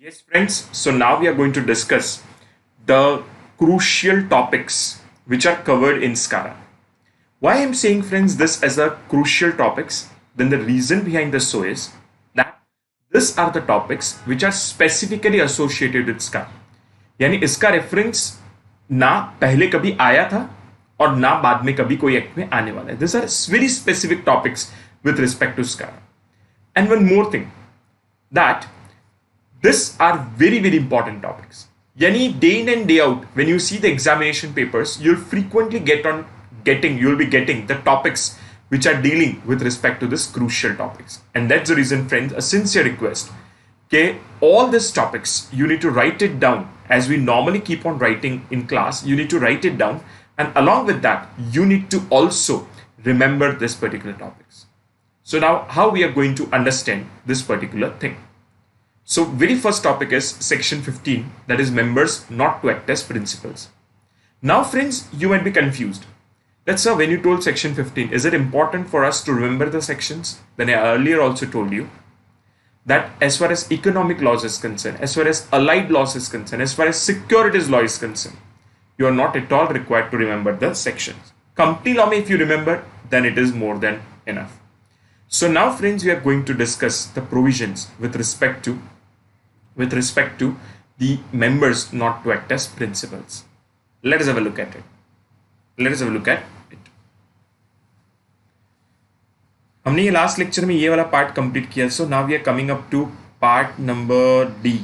Yes, friends. So now we are going to discuss the crucial topics which are covered in SCARA. Why I'm saying, friends, this as a crucial topics, then the reason behind this so is that these are the topics which are specifically associated with SCARA. यानी इसका reference ना पहले कभी आया था और ना बाद में कभी कोई एक्ट में आने वाला है. This are very specific topics with respect to SCARA. And one more thing, that these are very very important topics. Yani day in and day out, when you see the examination papers, you'll be getting the topics which are dealing with respect to this crucial topics. And that's the reason, friends, a sincere request. Okay, all these topics you need to write it down as we normally keep on writing in class. You need to write it down, and along with that, you need to also remember this particular topics. So now, how we are going to understand this particular thing? So very first topic is section 15, that is members not to act as principals. Now friends, you might be confused. That's why when you told section 15, is it important for us to remember the sections? Then I earlier also told you that as far as economic laws is concerned, as far as allied laws is concerned, as far as securities law is concerned, you are not at all required to remember the sections. Company law, if you remember, then it is more than enough. So now friends, we are going to discuss the provisions with respect to the members not to act as principals. Let us have a look at it. हमने ये last lecture में ये वाला part complete किया. So now we are coming up to part number D.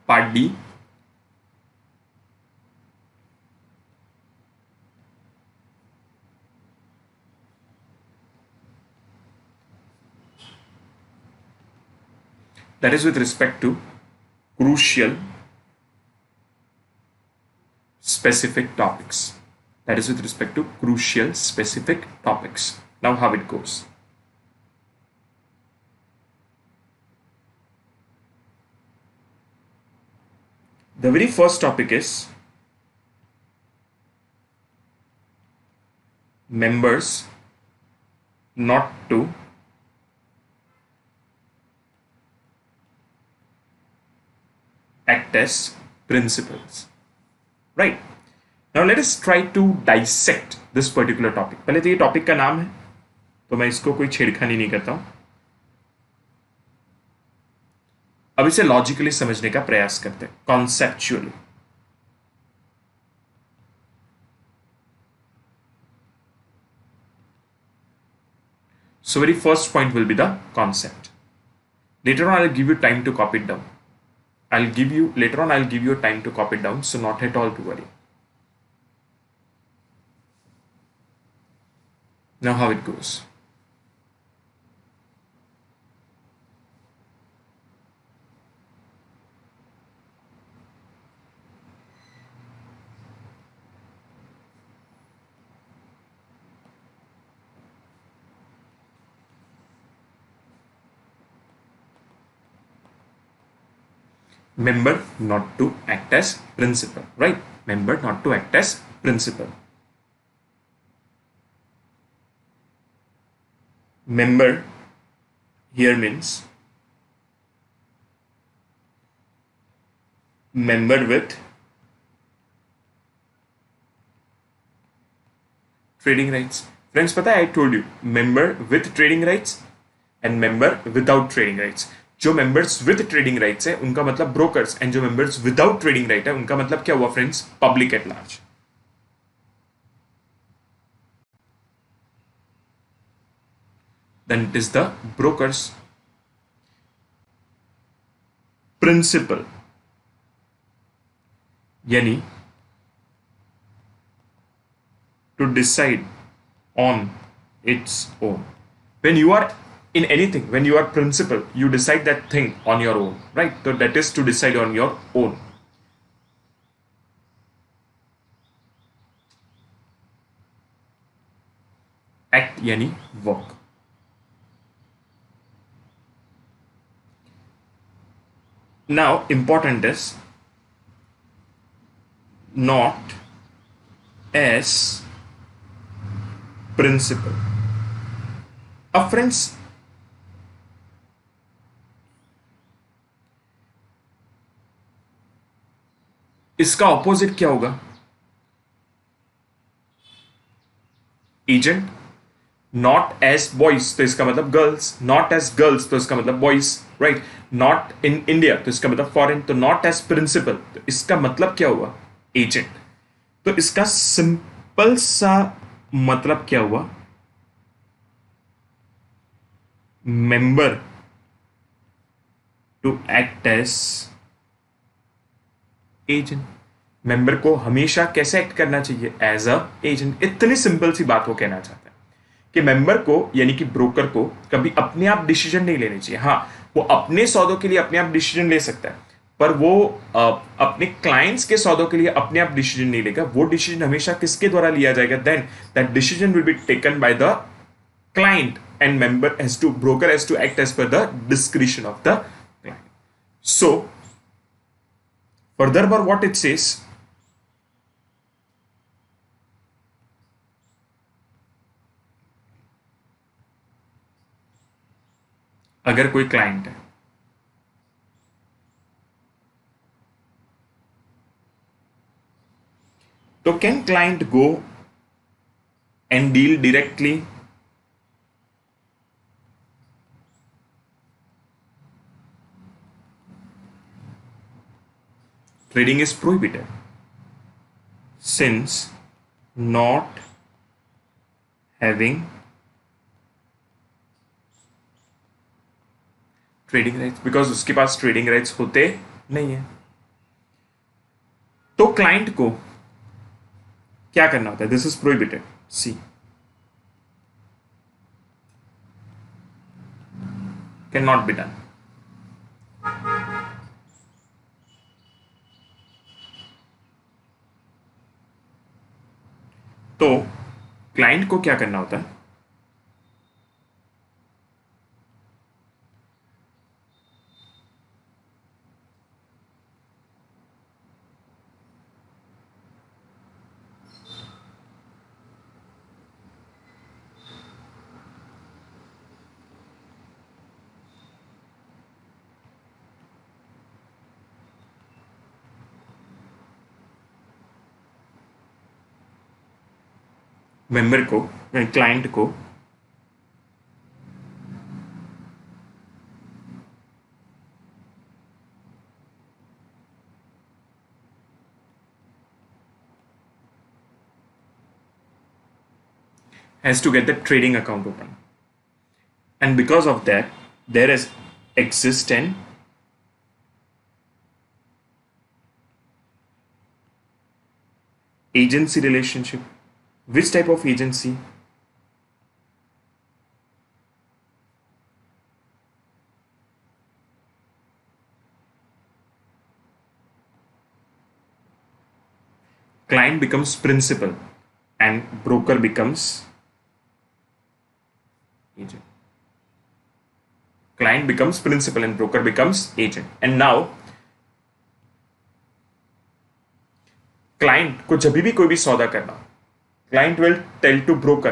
Part D. That is with respect to crucial specific topics. That is with respect to crucial specific topics. Now how it goes. The very first topic is members not to act as principals. Right. Now let us try to dissect this particular topic. पहले तो ये topic का नाम है, तो मैं इसको कोई छेड़खानी नहीं करता हूं. अब इसे लॉजिकली समझने का प्रयास करते हैं, conceptually. So very first point will be the concept. Later on I'll give you time to copy it down. I'll give you time to copy it down, so not at all to worry. Now how it goes. Member not to act as principal, right? Member not to act as principal. Member here means member with trading rights. Friends, पता है, I told you, member with trading rights and member without trading rights. जो members with trading rights है उनका मतलब brokers, and जो members without trading right है उनका मतलब क्या हुआ friends? Public at large. then it is the broker's principal, yani to decide on its own. When you are in anything, when you are principal, you decide that thing on your own, right? So that is to decide on your own. Act yani work. Now important is not as principal. अब friends, इसका opposite क्या होगा? Agent. Not as boys तो इसका मतलब girls, not as girls तो इसका मतलब boys, right. Not in India तो इसका मतलब फॉरेन, तो नॉट एज प्रिंसिपल तो इसका मतलब क्या हुआ? एजेंट. तो इसका सिंपल सा मतलब क्या हुआ? Member to act as agent. Member को हमेशा कैसे एक्ट करना चाहिए? As a agent. इतनी सिंपल सी बात वो कहना चाहते हैं कि मेंबर को यानी कि ब्रोकर को कभी अपने आप डिसीजन नहीं लेने चाहिए. हाँ, वो अपने सौदों के लिए अपने आप डिसीजन ले सकता है, पर वो अपने क्लाइंट्स के सौदों के लिए अपने आप डिसीजन नहीं लेगा. वो डिसीजन हमेशा किसके द्वारा लिया जाएगा? Then that decision will be taken by the client, and member has to broker has to act as per the discretion of the client. So furthermore what it says, अगर कोई क्लाइंट है तो can client go and deal directly? Trading is prohibited since not having trading rights, because उसके पास trading rights होते नहीं है. तो client को क्या करना होता है? This is prohibited. See, can not be done. तो क्लाइंट को क्या करना होता है? मेंबर को, क्लाइंट को has to get the trading account open, and because of that there is exist an agency relationship. Which type of agency? Client becomes principal and broker becomes agent. Client becomes principal and broker becomes agent. And now client को जब भी कोई भी सौदा करना, client will tell to broker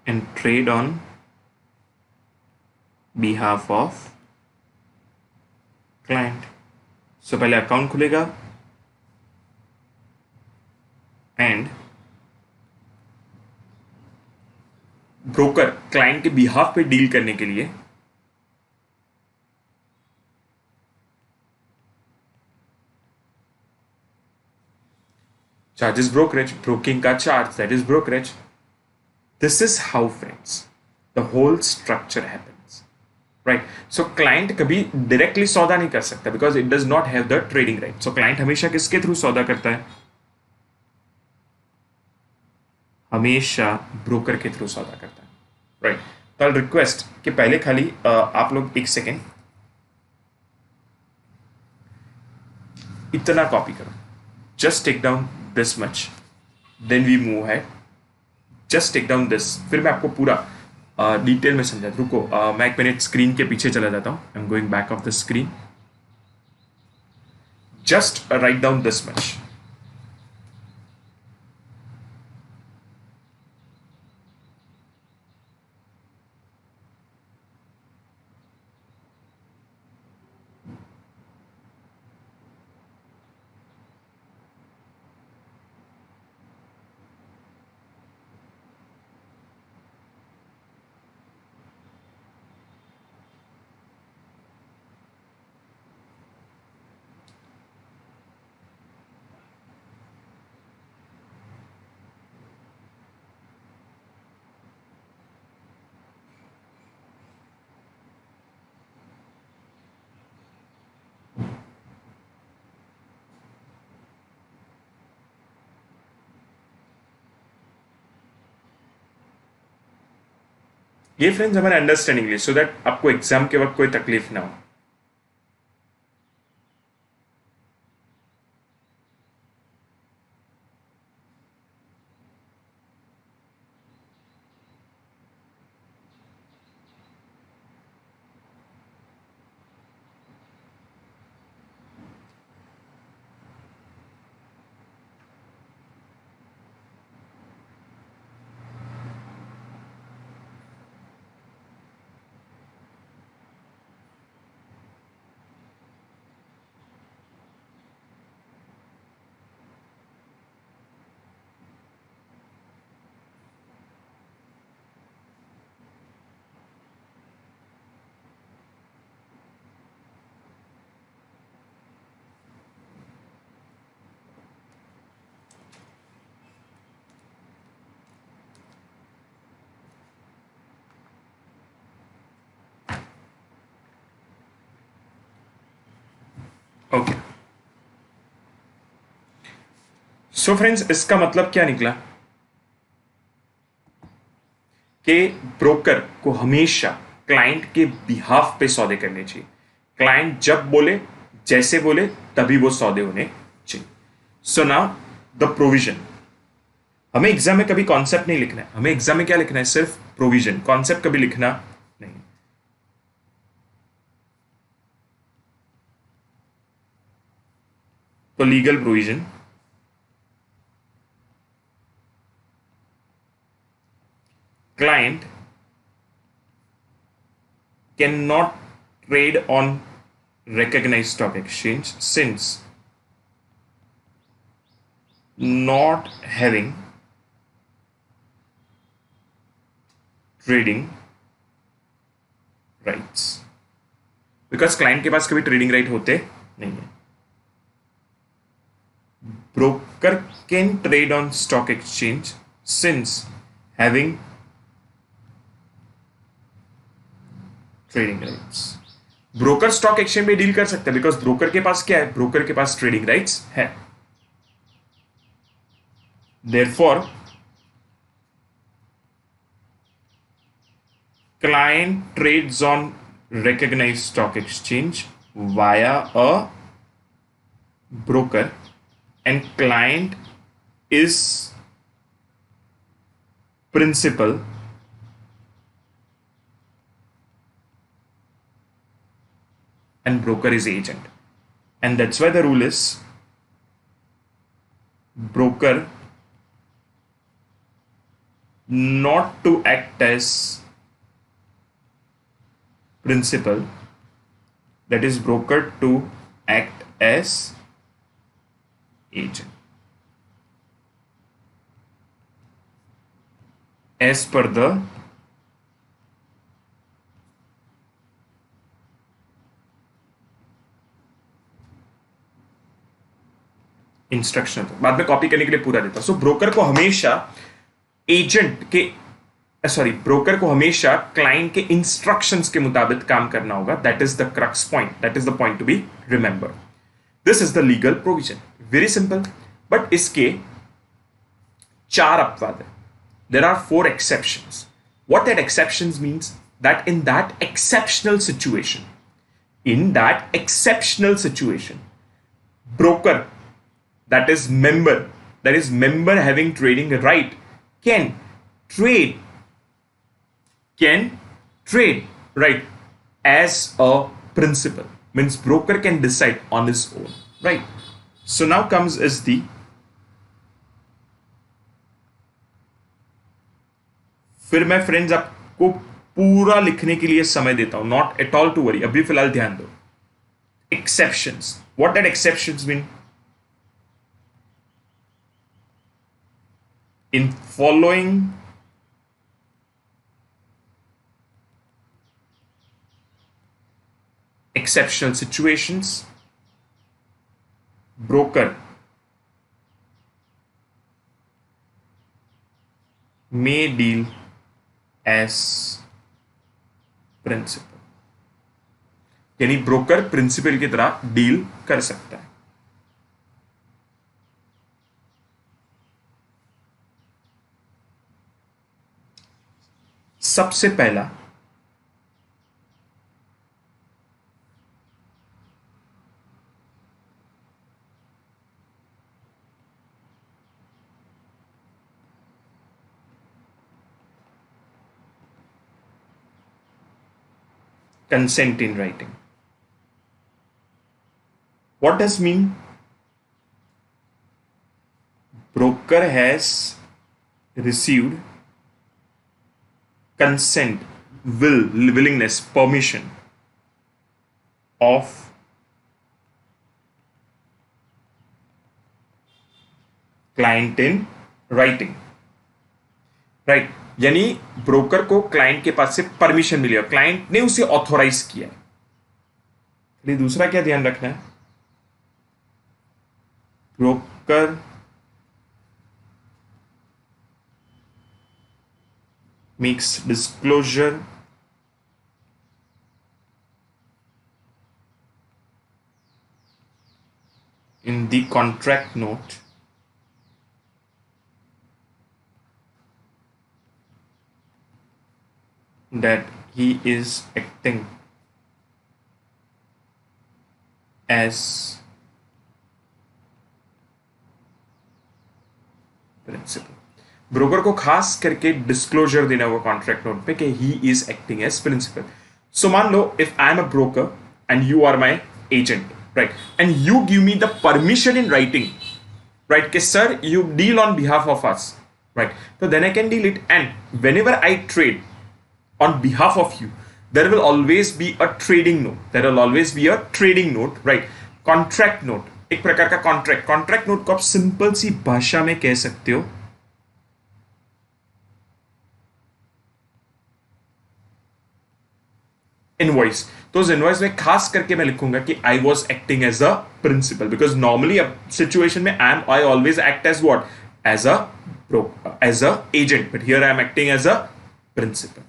and trade on behalf of client. So पहले account खुलेगा and broker client के बिहाफ पे डील करने के लिए चार्जेस ब्रोकरेज, ब्रोकिंग का charge, that is brokerage. This is how friends the whole structure happens, right. So client कभी directly सौदा नहीं कर सकता because it does not have the trading right. So client हमेशा किसके थ्रू सौदा करता है? हमेशा ब्रोकर के थ्रू सौदा करता है, राइट. तो आई रिक्वेस्ट कि पहले खाली आप लोग एक सेकेंड इतना कॉपी करो, just take down this much, then we move है, जस्ट टेक डाउन दिस, फिर मैं आपको पूरा डिटेल में समझा। रुको, मैं 1 मिनट स्क्रीन के पीछे चला जाता हूँ, आई am going back of the screen, just write down this much. ये फ्रेंड्स हमारे अंडरस्टैंडिंग लिए, सो दैट आपको एग्जाम के वक्त कोई तकलीफ ना हो। ओके, सो फ्रेंड्स इसका मतलब क्या निकला कि ब्रोकर को हमेशा क्लाइंट के बिहाफ पे सौदे करने चाहिए। क्लाइंट जब बोले, जैसे बोले, तभी वो सौदे होने चाहिए। सो नाउ द प्रोविजन, हमें एग्जाम में कभी कॉन्सेप्ट नहीं लिखना है, हमें एग्जाम में क्या लिखना है, सिर्फ प्रोविजन, कॉन्सेप्ट कभी लिखना नहीं। तो legal provision, client cannot trade on recognized stock exchange since not having trading rights, because client के पास कभी ट्रेडिंग राइट होते नहीं है। Broker can trade on stock exchange since having trading rights. Broker stock exchange में deal कर सकता है because broker के पास क्या है, ब्रोकर के पास ट्रेडिंग राइट्स है। Therefore client trades on recognized stock exchange via a broker and client is principal and broker is agent, and that's why the rule is broker not to act as principal, that is broker to act as agent as per the instruction. बाद में copy करने के लिए पूरा देता। सो broker को हमेशा agent के ब्रोकर को हमेशा क्लाइंट के इंस्ट्रक्शंस के मुताबिक काम करना होगा। That is the crux point, that is the point to be remember. This is the legal provision, very simple. But इसके 4 अपवाद है। There are 4 exceptions. What that exceptions means, that in that exceptional situation, in that exceptional situation, broker, that is member having trading right, can trade can trade, right, as a principal. Means broker can decide on his own, right? So now comes is the, फिर मैं friends आपको पूरा लिखने के लिए समय देता हूं, not at all to worry, अभी फिलहाल ध्यान दो. Exceptions, what that exceptions mean? In following exceptional situations, broker may deal as principal. यानी ब्रोकर प्रिंसिपल की तरह डील कर सकता है. सबसे पहला consent in writing. What does mean? Broker has received consent, willingness, permission of client in writing, right? यानी broker को क्लाइंट के पास से परमिशन मिली और क्लाइंट ने उसे ऑथोराइज किया. दूसरा क्या ध्यान रखना है? Broker makes disclosure in the contract note that he is acting as principal. Broker को खास करके डिस्क्लोजर देना होगा कॉन्ट्रैक्ट नोट पे कि he is acting as principal. So मान लो if I am a broker and you are my agent, right, and you give me the permission in writing, right, कि sir you deal on behalf of us, right, तो then I can deal it. And whenever I trade on behalf of you, there will always be a trading note, right, contract note, एक प्रकार का contract note को आप simple सी भाषा में कह सकते हो इनवॉइस. तो उस इनवॉइस में खास करके मैं लिखूंगा कि I was acting as a principal, because normally situation में I always act as what, as a agent, but here I am acting as a principal.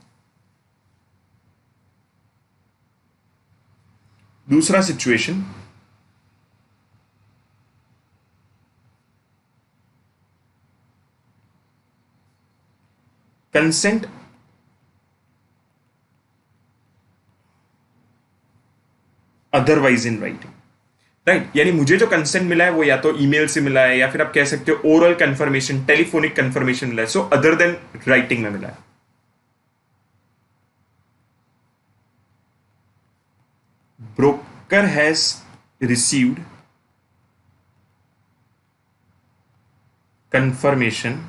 दूसरा situation, consent otherwise in writing, right, यानी मुझे जो consent मिला है वो या तो ईमेल से मिला है या फिर आप कह सकते हो ओरल कंफर्मेशन, टेलीफोनिक कंफर्मेशन मिला है, सो अदर देन राइटिंग में मिला है. Broker has received confirmation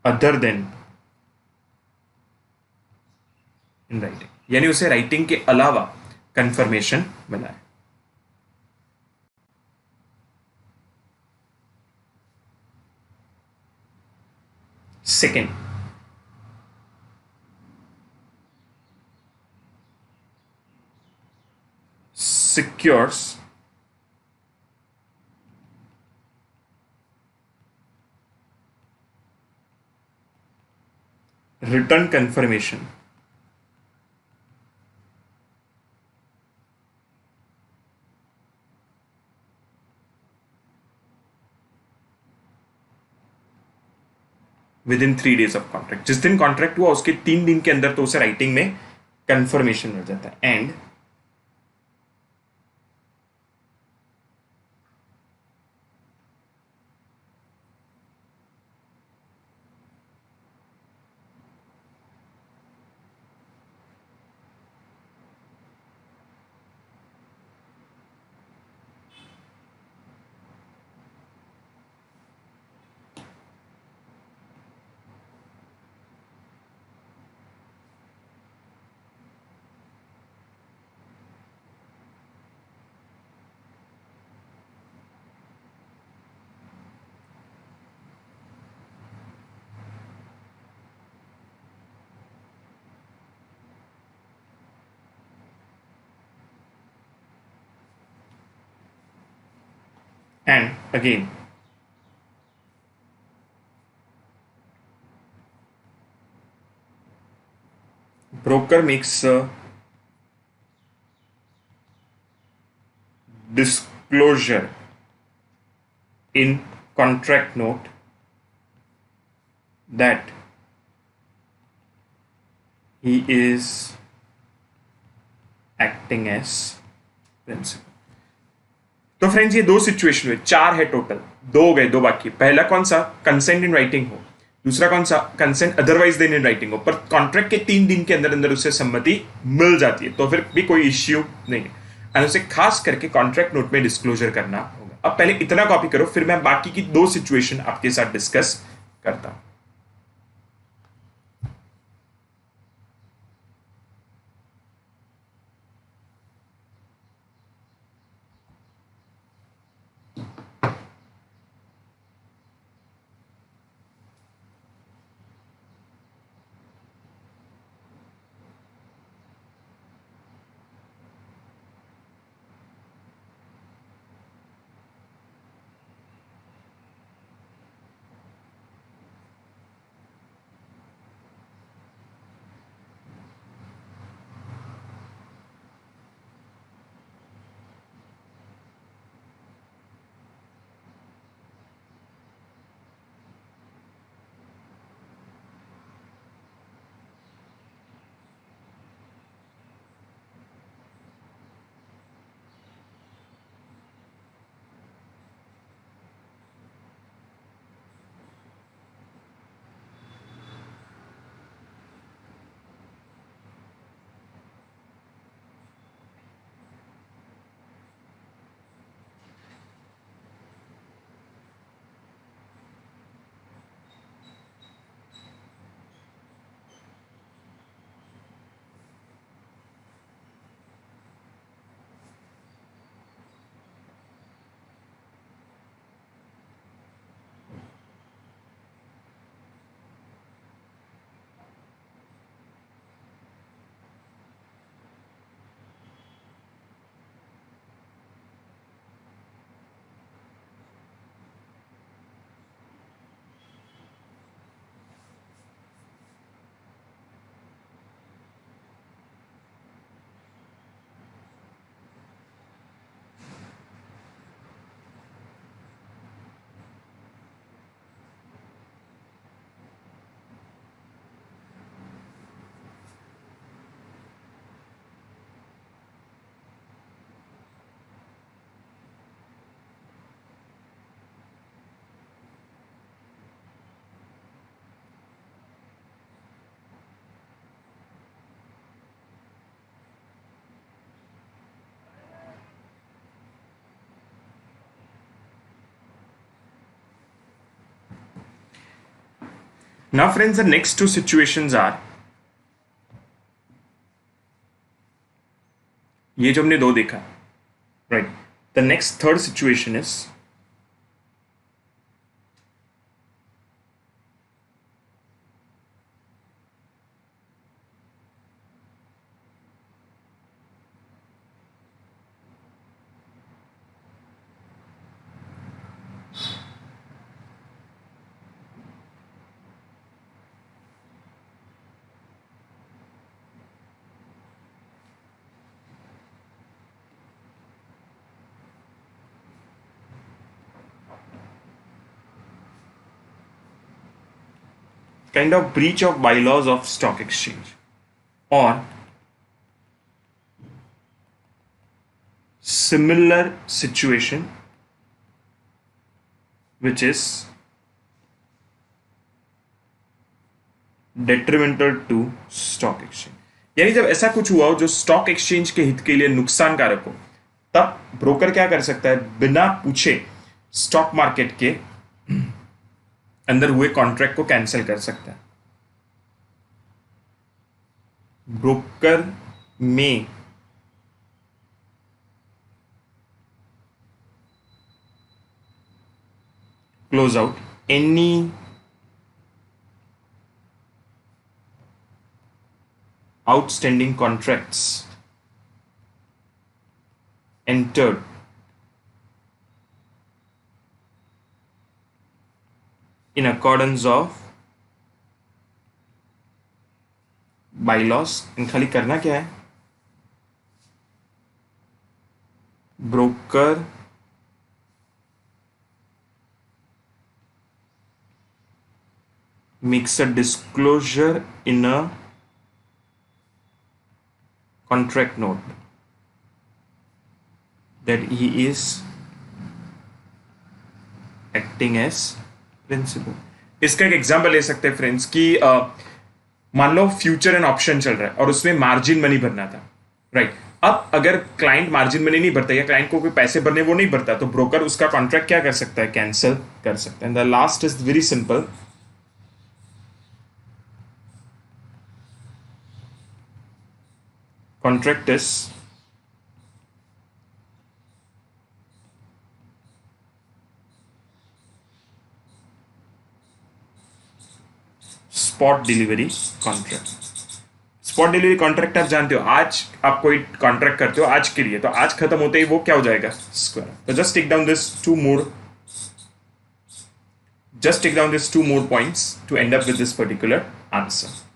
other than in writing, यानी उसे राइटिंग के अलावा कंफर्मेशन मिला है. Second, secures written confirmation with in 3 days of contract. जिस दिन कॉन्ट्रैक्ट हुआ उसके 3 दिन के अंदर तो उसे राइटिंग में कंफर्मेशन मिल जाता है. And again, broker makes a disclosure in contract note that he is acting as principal. तो फ्रेंड्स ये दो सिचुएशन हुए, 4 है टोटल, 2 हो गए, 2 बाकी. पहला कौन सा? कंसेंट इन राइटिंग हो. दूसरा कौन सा? Consent otherwise than in writing हो, पर कॉन्ट्रैक्ट के 3 दिन के अंदर अंदर उससे सम्मति मिल जाती है, तो फिर भी कोई इश्यू नहीं है. और उसे खास करके कॉन्ट्रैक्ट नोट में डिस्क्लोजर करना होगा. अब पहले इतना कॉपी करो, फिर मैं बाकी की 2 सिचुएशन आपके साथ डिस्कस करता हूं. Now friends, the next 2 situations are, ये जो हमने 2 देखा, right? The next third situation is, kind of breach of bylaws of stock exchange or similar situation which is detrimental to stock exchange. यानी जब ऐसा कुछ हुआ हो जो स्टॉक एक्सचेंज के हित के लिए नुकसानकारक हो, तब ब्रोकर क्या कर सकता है, बिना पूछे स्टॉक मार्केट के अंदर हुए कॉन्ट्रैक्ट को कैंसिल कर सकता है. ब्रोकर में close out any outstanding contracts entered in accordance of bylaws. इन खाली करना क्या है, broker makes a disclosure in a contract note that he is acting as principal. इसका एक एग्जाम्पल ले सकते हैं फ्रेंड्स कि मान लो फ्यूचर एंड ऑप्शन चल रहा है और उसमें मार्जिन मनी भरना था, राइट. अब अगर क्लाइंट मार्जिन मनी नहीं भरता या क्लाइंट को कोई पैसे भरने वो नहीं भरता, तो ब्रोकर उसका कॉन्ट्रैक्ट क्या कर सकता है, कैंसिल कर सकता है. The last is very simple. Contract is spot delivery contract. Spot delivery contract आप जानते हो, आज आप कोई कॉन्ट्रैक्ट करते हो आज के लिए, तो आज खत्म होते ही वो क्या हो जाएगा, स्क्वायर. तो just take down this two more points to end up with this particular answer.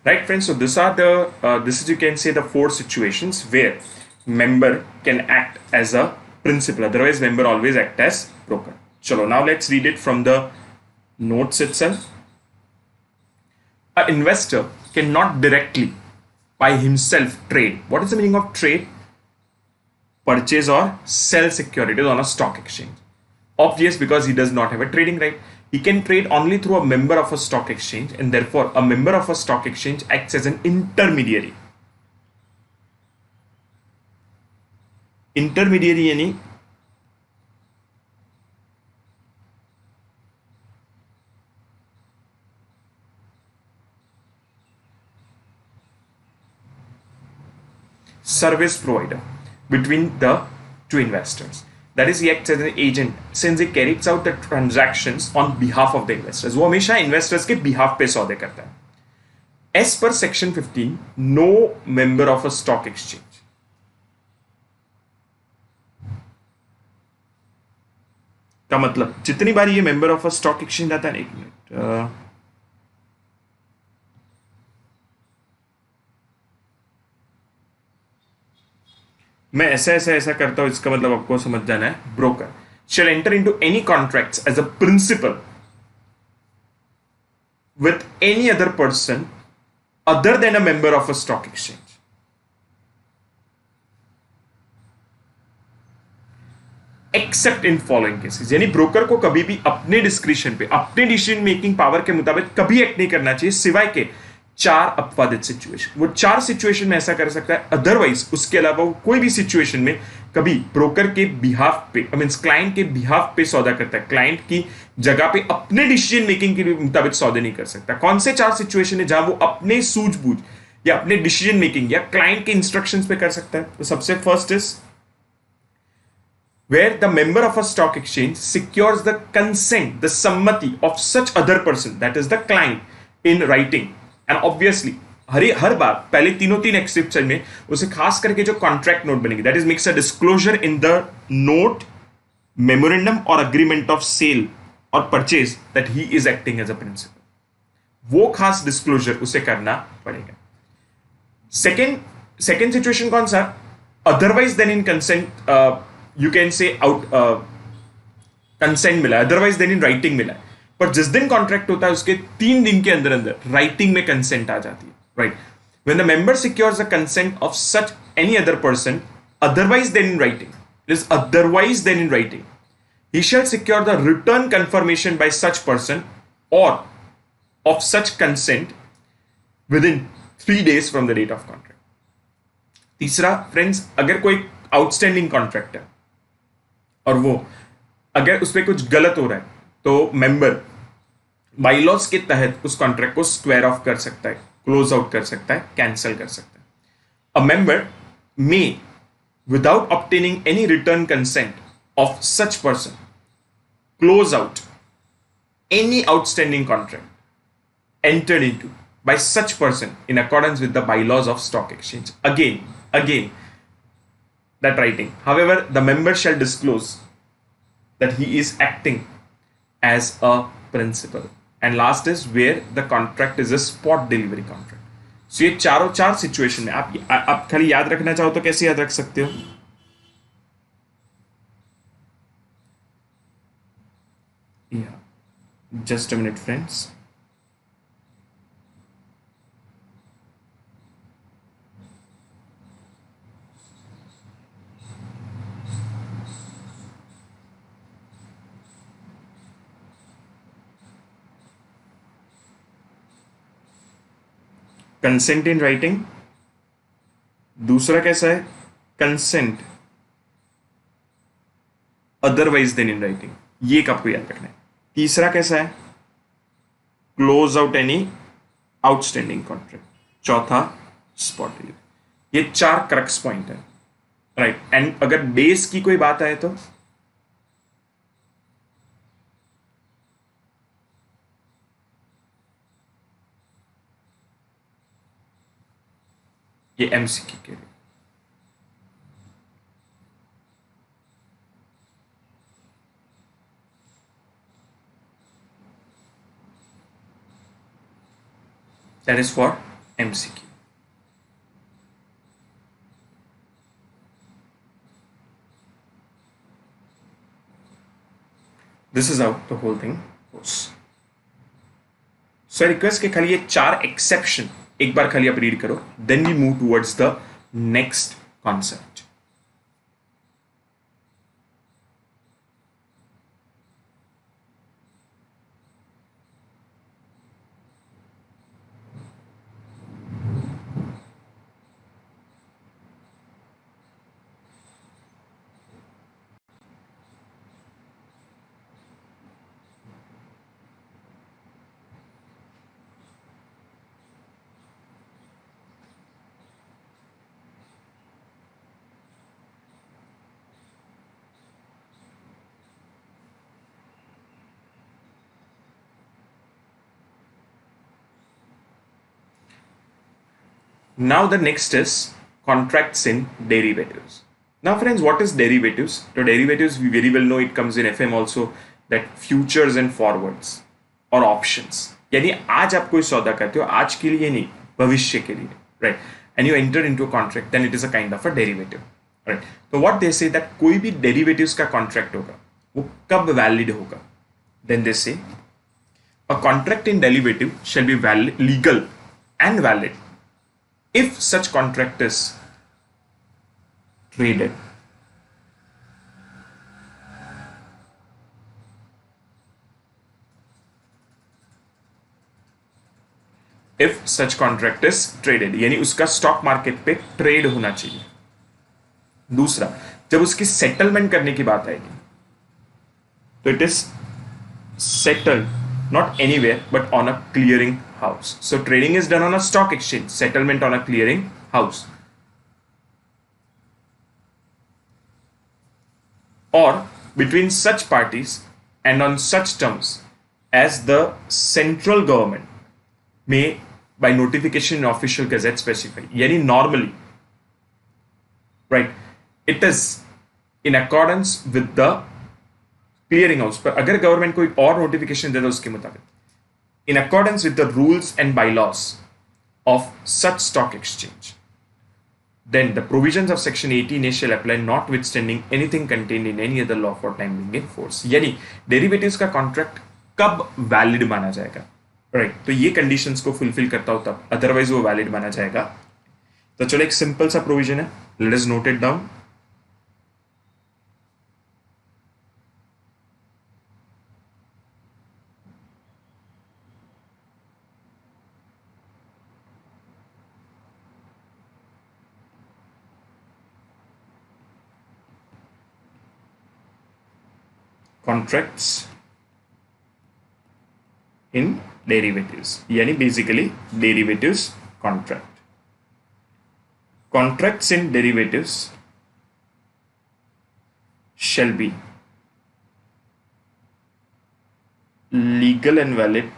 Right, friends, so this is, you can say, the 4 situations where member can act as a principal, otherwise member always act as broker. Chalo, now let's read it from the notes itself. An investor cannot directly by himself trade. What is the meaning of trade? Purchase or sell securities on a stock exchange. Obvious, because he does not have a trading right. He can trade only through a member of a stock exchange, and therefore a member of a stock exchange acts as an intermediary. Intermediary यानी service provider between the two investors. That is, he acts as an agent since he carries out the transactions on behalf of the investors. वो हमेशा investors के behalf पे सौदे करता है. As per section 15, no member of a stock exchange का मतलब जितनी बार ये member of a stock exchange आता है, एक मिनट, मैं ऐसा ऐसा ऐसा करता हूं, इसका मतलब आपको समझ जाना है. Broker shall enter into any contracts as a principal with any other person other than a member of a stock exchange. Accept in following cases, यानी ब्रोकर को कभी भी अपने डिस्क्रिप्शन पे, अपने डिसीजन मेकिंग पावर के मुताबिक कभी एक्ट नहीं करना चाहिए, सिवाय के 4 अपवादित सिचुएशन. वो 4 सिचुएशन में ऐसा कर सकता है, अदरवाइज उसके अलावा वो कोई भी सिचुएशन में कभी ब्रोकर के बिहाफ पे, आई मीन क्लाइंट के बिहाफ पे सौदा करता है, क्लाइंट की जगह पे अपने डिसीजन मेकिंग के मुताबिक सौदे नहीं कर सकता. कौन से 4 सिचुएशन है जहां वो अपने सूझबूझ या अपने डिसीजन मेकिंग या क्लाइंट के इंस्ट्रक्शंस पे कर सकता है? तो सबसे first is where the member of a stock exchange secures the consent, the sammati of such other person, that is the client, in writing. And obviously हर बार पहले तीन एक्सेप्शन में उसे खास करके जो कॉन्ट्रैक्ट नोट बनेगी, that is makes a disclosure in the note, memorandum और अग्रीमेंट ऑफ सेल और purchase that he is acting as a principal, वो खास डिस्क्लोजर उसे करना पड़ेगा. सेकेंड सिचुएशन कौन सा? Otherwise than in consent, you can say out consent मिला है, अदरवाइज देन इन राइटिंग मिला है. पर जिस दिन कॉन्ट्रैक्ट होता है उसके 3 दिन के अंदर अंदर राइटिंग में कंसेंट आ जाती है, right? When the member secures the consent of such any other person otherwise than in writing, is otherwise than in writing, he shall secure the return confirmation by such person or of such consent within 3 days from the date of contract. तीसरा friends, अगर कोई outstanding contract है और वो अगर उस पर कुछ गलत हो रहा है, तो मेंबर बाईलॉज के तहत उस कॉन्ट्रैक्ट को स्क्वायर ऑफ कर सकता है, क्लोज आउट कर सकता है, कैंसिल कर सकता है. A member may without obtaining any return consent of such person close out any outstanding contract entered into by such person in accordance with the bylaws of stock exchange. Again that writing, however the member shall disclose that he is acting as a principal. And last is where the contract is a spot delivery contract. So ये चार situation में आप खाली याद रखना चाहो तो कैसे याद रख सकते हो? Yeah, just a minute, friends. Consent in writing. दूसरा कैसा है? Consent otherwise than in writing. ये आपको याद रखना है. तीसरा कैसा है? Close out any outstanding contract. चौथा स्पॉट डिलीवरी. ये 4 क्रक्स पॉइंट है, राइट? एंड अगर बेस की कोई बात आए तो ये एमसीक्यू के लिए. That is for MCQ. This is how the whole thing goes. So I request कि खाली ये 4 एक्सेप्शन एक बार खाली आप रीड करो, then we move towards the next concept. Now the next is contracts in derivatives. Now friends, what is derivatives? So derivatives, we very well know, it comes in FM also, that futures and forwards. और options, यानी आज आप कोई सौदा करते हो, आज के लिए नहीं, भविष्य के लिए, right, and you enter into a contract, then it is a kind of a derivative, right. तो व्हाट दे से दैट कोई भी डेरिवेटिव्स का कॉन्ट्रैक्ट होगा वो कब वैलिड होगा, देन दे से a contract in derivative shall be valid, legal and valid if such contract is traded. If such contract is traded, यानी उसका स्टॉक मार्केट पे ट्रेड होना चाहिए. दूसरा, जब उसकी सेटलमेंट करने की बात आएगी तो it is settled not anywhere but on a clearing house. So trading is done on a stock exchange, settlement on a clearing house. Or between such parties and on such terms as the central government may by notification in official gazette specify. Yani normally, right, it is in accordance with the clearing house पर अगर government कोई और notification दे दो उसके मुताबिक इन accordance with the rules and bylaws of such stock exchange, then the provisions of section 18A shall apply notwithstanding anything contained in any other law for time being in force. यानी derivatives का contract कब valid माना जाएगा, right, तो ये conditions को fulfil करता हो तब, अदरवाइज वो वैलिड माना जाएगा. तो चलो एक सिंपल सा प्रोविजन है, let us note it down. Contracts in derivatives, यानी basically derivatives contract. Contracts in derivatives shall be legal and valid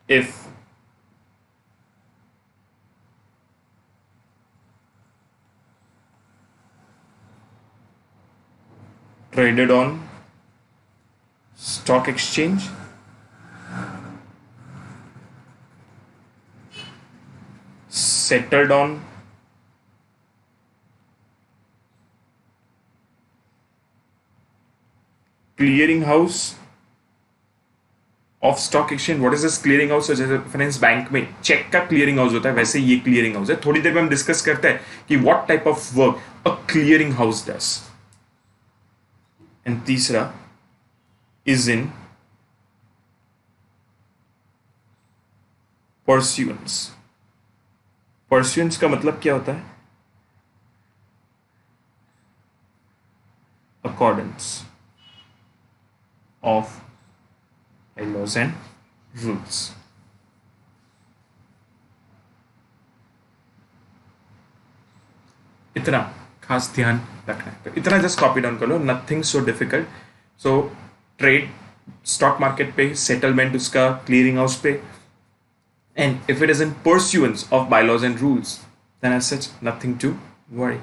if traded on stock exchange, settled on clearing house of stock exchange. What is this clearing house? जैसे finance bank में check का clearing house होता है, वैसे ये clearing house है. थोड़ी देर में हम डिस्कस करते हैं कि what type of work a clearing house does. And तीसरा इज इन परस्यूएंस. परस्यूएंस का मतलब क्या होता है? Accordance of laws and rules. इतना खास ध्यान रखना है, तो इतना जस्ट कॉपी डाउन कर लो, nothing so difficult. So trade stock market पे, सेटलमेंट उसका क्लियरिंग हाउस पे, and if it is in pursuance of bylaws and rules then as such nothing to worry.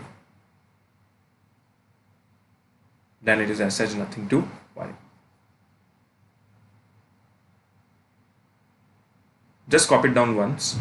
Then it is as such nothing to worry. Just copy it down once.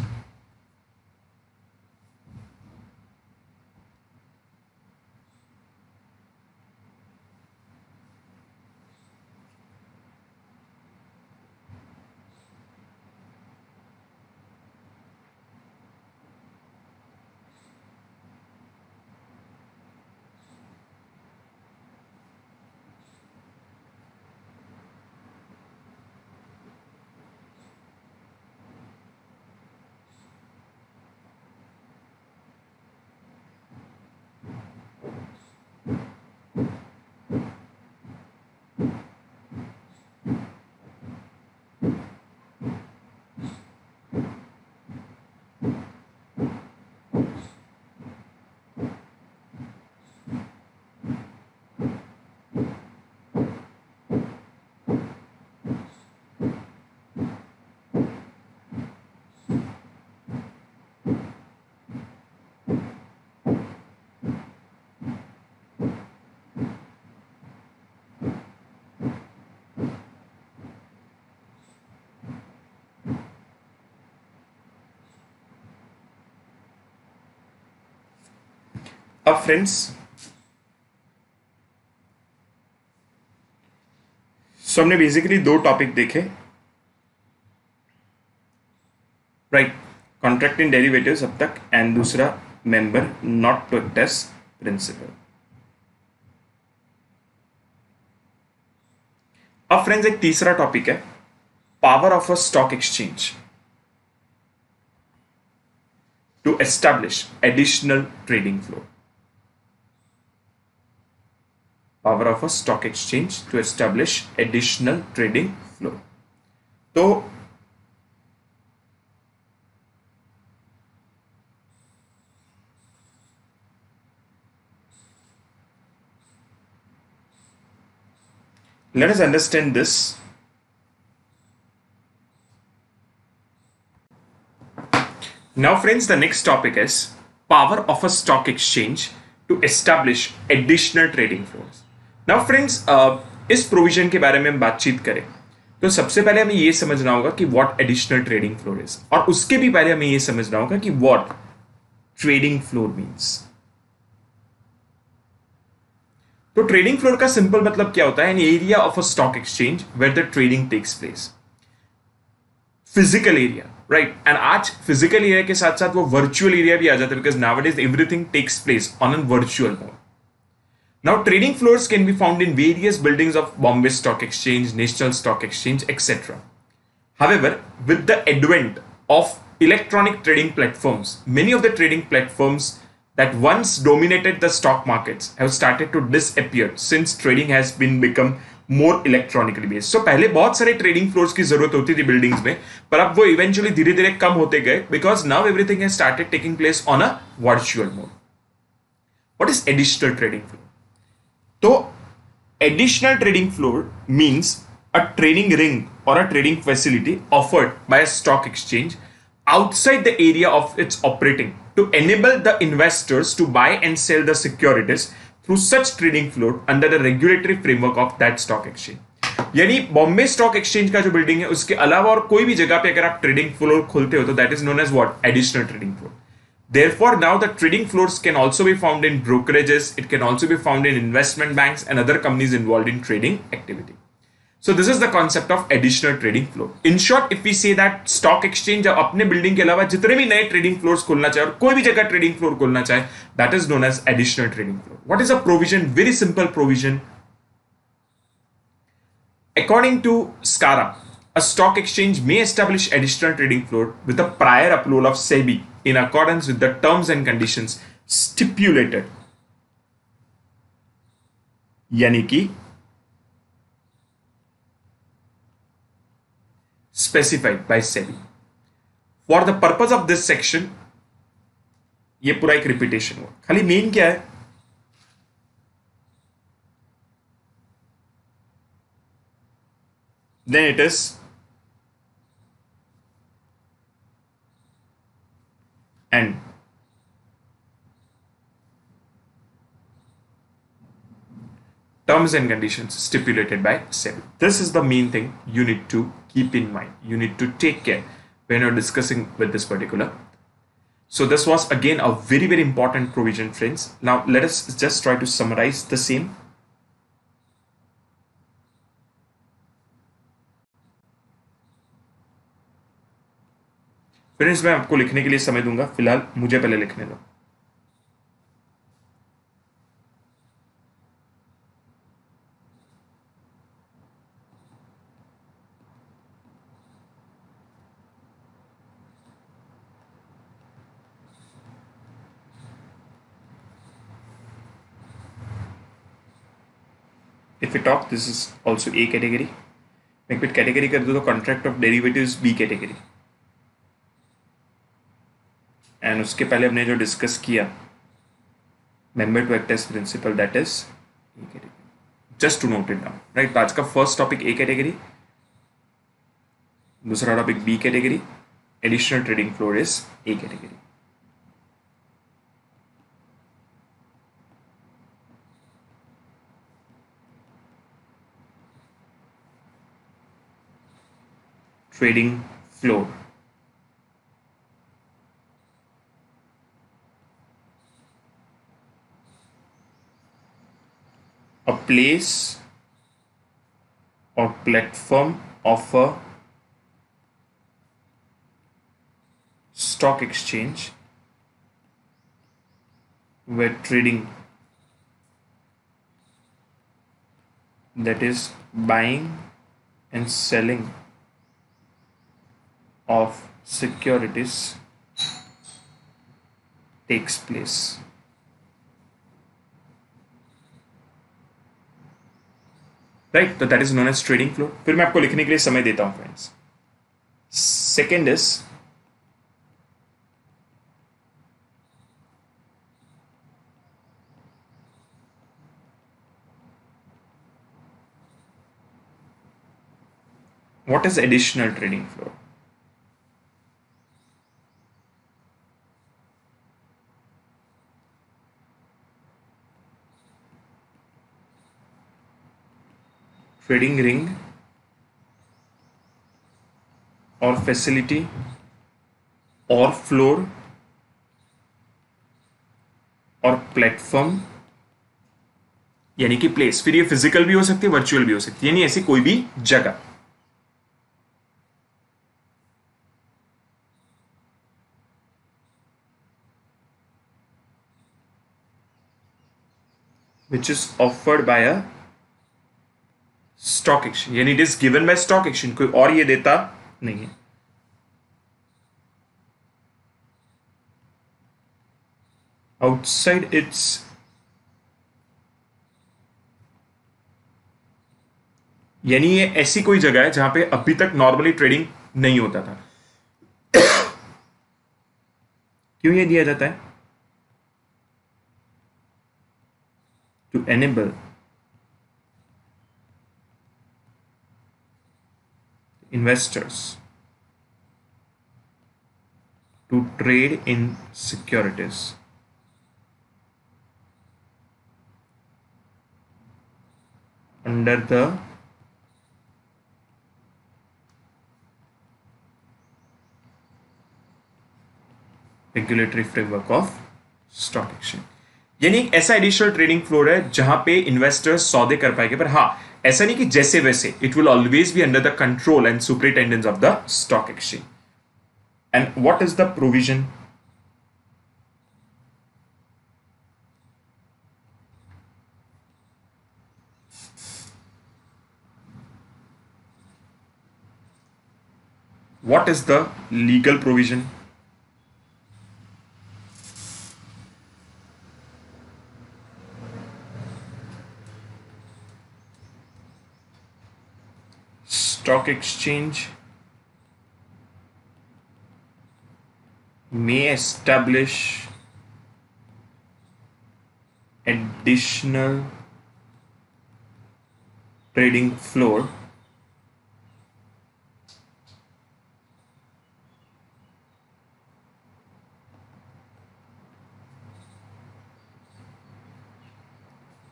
अब friends, सो हमने basically दो topic देखे, right, contract in derivatives अब तक, and दूसरा member not to act as principal. अब friends एक तीसरा टॉपिक है, power of a stock exchange to establish additional trading floor. Power of a stock exchange to establish additional trading floor. तो let us understand this. Now friends, the next topic is power of a stock exchange to establish additional trading floors. Now friends, इस provision के बारे में हम बातचीत करें तो सबसे पहले हमें यह समझना होगा कि what additional trading floor is, और उसके भी पहले हमें यह समझना होगा कि व्हाट ट्रेडिंग फ्लोर मींस। तो ट्रेडिंग फ्लोर का सिंपल मतलब क्या होता है? An area of a stock exchange where the trading takes place, physical area, right. And आज फिजिकल एरिया के साथ साथ वो वर्चुअल एरिया भी आ जाता है, because nowadays everything takes place on an virtual mode. Now, trading floors can be found in various buildings of Bombay Stock Exchange, National Stock Exchange, etc. However, with the advent of electronic trading platforms, many of the trading platforms that once dominated the stock markets have started to disappear since trading has been become more electronically based. So पहले बहुत सारे trading floors की जरूरत होती थी buildings में, पर अब वो eventually धीरे धीरे कम होते गए because now everything has started taking place on a virtual mode. What is additional trading floor? तो additional trading floor means a trading ring or a trading facility offered by a stock exchange outside the area of its operating to enable the investors to buy and sell the securities through such trading floor under the regulatory framework of that stock exchange. यानी Bombay stock exchange का जो building है उसके अलावा और कोई भी जगह पे अगर आप ट्रेडिंग फ्लोर खोलते हो तो that is known as what? Additional trading floor. Therefore, now the trading floors can also be found in brokerages, it can also be found in investment banks and other companies involved in trading activity. So this is the concept of additional trading floor. In short, if we say that stock exchange अपने building के अलावा जितने भी नए trading floors खोलना चाहे और कोई भी जगह ट्रेडिंग फ्लोर खोलना चाहे, that is known as additional trading floor. What is a provision? Very simple provision. According to SCARA, a stock exchange may establish additional trading floor with a prior approval of SEBI in accordance with the terms and conditions stipulated, यानी कि specified by SEBI. For the purpose of this section, ये पूरा एक repetition हुआ, खाली main क्या है? Then it is and terms and conditions stipulated by SEBI. This is the main thing you need to keep in mind. You need to take care when you're discussing with this particular. So this was again a very, very important provision, friends. Now let us just try to summarize the same. Friends, मैं आपको लिखने के लिए समय दूंगा, फिलहाल मुझे पहले लिखने दो. If we talk, this is also A category. मैं एक कैटेगरी कर दूँ तो contract of derivatives B category. And उसके पहले हमने जो डिस्कस किया member to act as principal, that is A category. Just to note it down, right. आज का फर्स्ट टॉपिक ए कैटेगरी, दूसरा topic B category, additional trading floor is A category. Trading floor. place or platform of a stock exchange where trading, that is buying and selling of securities, takes place. Right, तो that is known as trading floor. फिर मैं आपको लिखने के लिए समय देता हूं friends. Second is what is additional trading floor? Trading ring or facility or floor और प्लेटफॉर्म, यानी कि प्लेस. फिर ये फिजिकल भी हो सकती है, वर्चुअल भी हो सकती है, यानी ऐसी कोई भी जगह. which is offered by a stock exchange, यानी it is given by stock exchange, कोई और ये देता नहीं है. आउटसाइड इट्स यानी ये ऐसी कोई जगह है जहां पे अभी तक नॉर्मली ट्रेडिंग नहीं होता था. क्यों ये दिया जाता है? To enable investors to trade in securities under the regulatory framework of stock exchange. यानी एक ऐसा एडिशनल ट्रेडिंग फ्लोर है जहां पे इन्वेस्टर्स सौदे कर पाएंगे, पर हाँ ऐसा नहीं कि जैसे वैसे. It will always be under the control and superintendence of the stock exchange. And what is the provision? What is the legal provision? Stock exchange may establish additional trading floor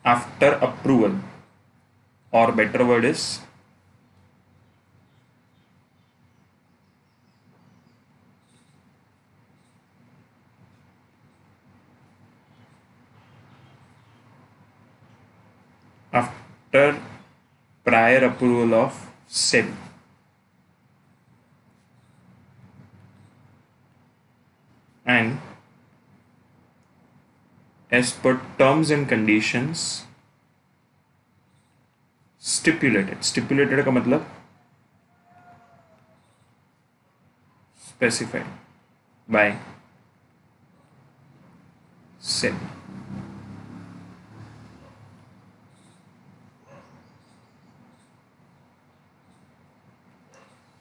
after approval, or better word is after prior approval of SEBI. And as per terms and conditions stipulated का मतलब specified by SEBI.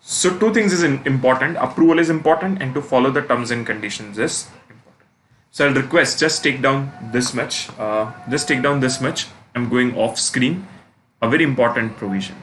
So two things is important. Approval is important, and to follow the terms and conditions is important. So I'll request, just take down this much. Just take down this much. I'm going off screen. A very important provision.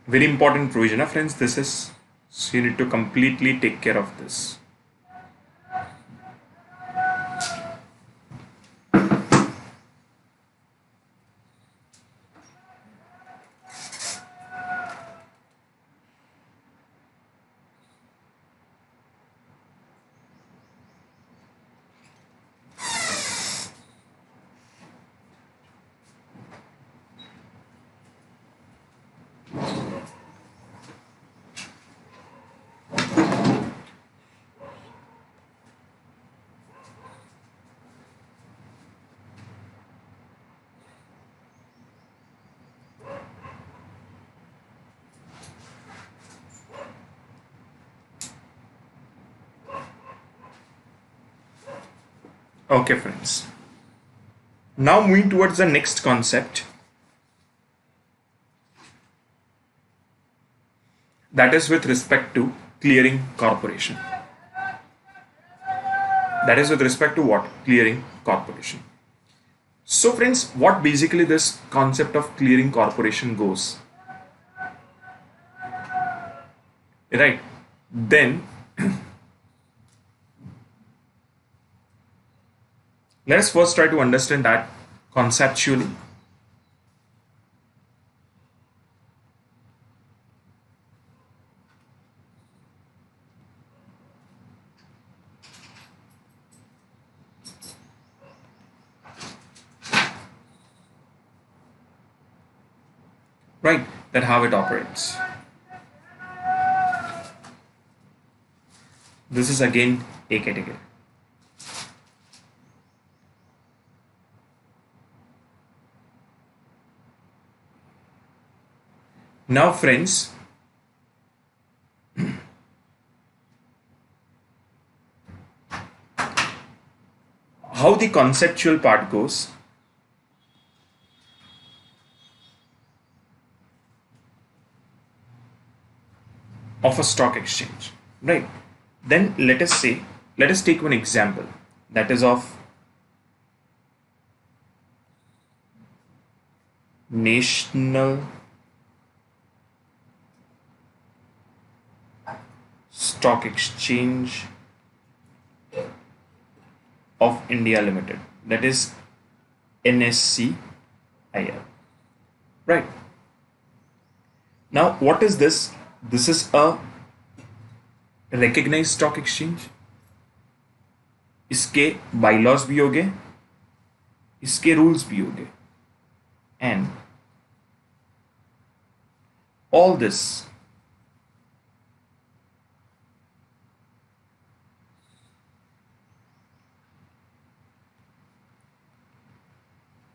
Very important provision, friends. This is, so you need to completely take care of this. Okay, friends. Now moving towards the next concept, that is with respect to clearing corporation. That is with respect to what? Clearing corporation. So friends, what basically this concept of clearing corporation goes, right? Then let us first try to understand that conceptually. Right, that how it operates. This is again a category. Now friends, how the conceptual part goes, of a stock exchange, right? Then let us say, let us take one example, that is of National Stock Exchange of India Limited, that is NSCIL, right? Now what is this? This is a recognized stock exchange. इसके bylaws भी होंगे, इसके rules भी होंगे, and all this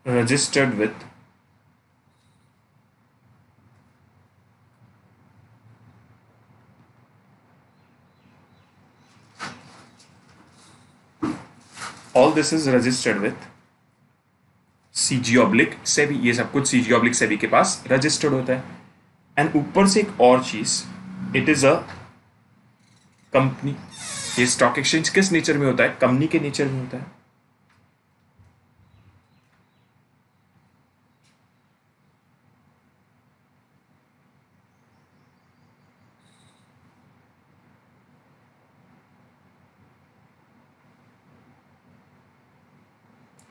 registered with all this is registered with CG oblique SEBI, ये सब कुछ CG oblique SEBI के पास रजिस्टर्ड होता है. एंड ऊपर से एक और चीज, इट इज अ कंपनी. ये स्टॉक एक्सचेंज किस नेचर में होता है? कंपनी के नेचर में होता है.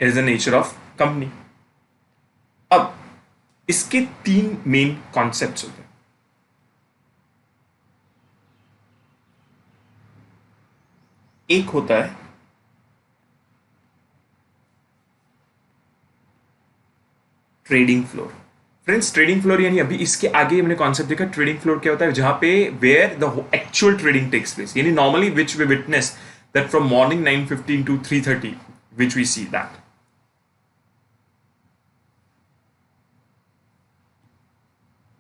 It is the nature of company. अब इसके तीन मेन कॉन्सेप्ट्स होते हैं. एक होता है trading floor. Friends, trading floor यानी अभी इसके आगे हमने कॉन्सेप्ट देखा. ट्रेडिंग फ्लोर क्या होता है? जहां पे where the actual trading takes place, यानी normally which we witness that from morning 9:15 to 3:30 which we see that.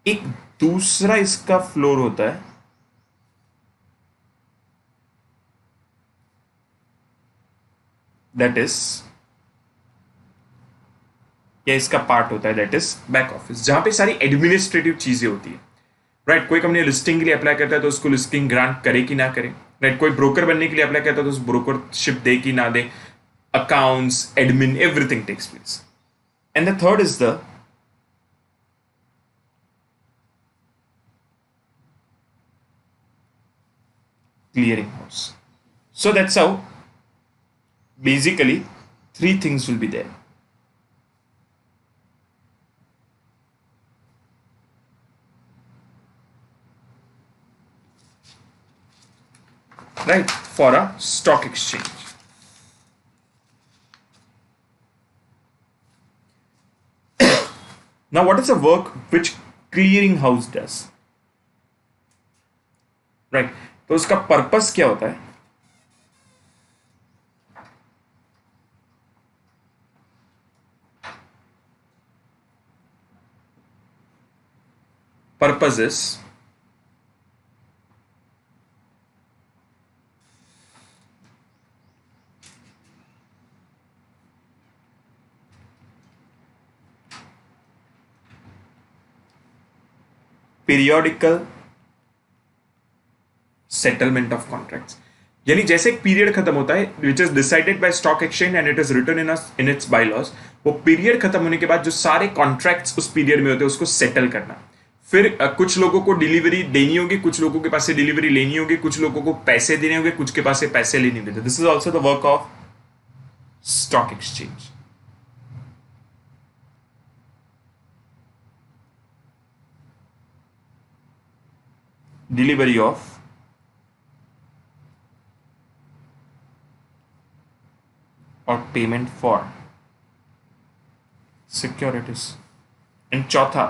एक दूसरा इसका फ्लोर होता है दैट इज, या इसका पार्ट होता है दैट इज बैक ऑफिस, जहां पे सारी एडमिनिस्ट्रेटिव चीजें होती है. राइट, कोई कंपनी लिस्टिंग के लिए अप्लाई करता है तो उसको लिस्टिंग ग्रांट करे कि ना करे. राइट, कोई ब्रोकर बनने के लिए अप्लाई करता है तो उस ब्रोकरशिप दे कि ना दे. Accounts, admin, everything takes place. And the third is the clearing house. So that's how basically three things will be there. Right, for a stock exchange. Now, what is the work which clearing house does? Right, तो उसका purpose क्या होता है? Purpose is periodical settlement of contracts. यानी जैसे एक period खत्म होता है which is decided by stock exchange and it is written in its bylaws, वो पीरियड खत्म होने के बाद जो सारे कॉन्ट्रैक्ट्स उस पीरियड में होते हैं उसको सेटल करना. फिर कुछ लोगों को डिलीवरी देनी होगी, कुछ लोगों के पास से डिलीवरी लेनी होगी, कुछ लोगों को पैसे देने होंगे, कुछ के पास से पैसे लेने होंगे. This is also the work of stock exchange. Delivery of or payment for securities. And चौथा,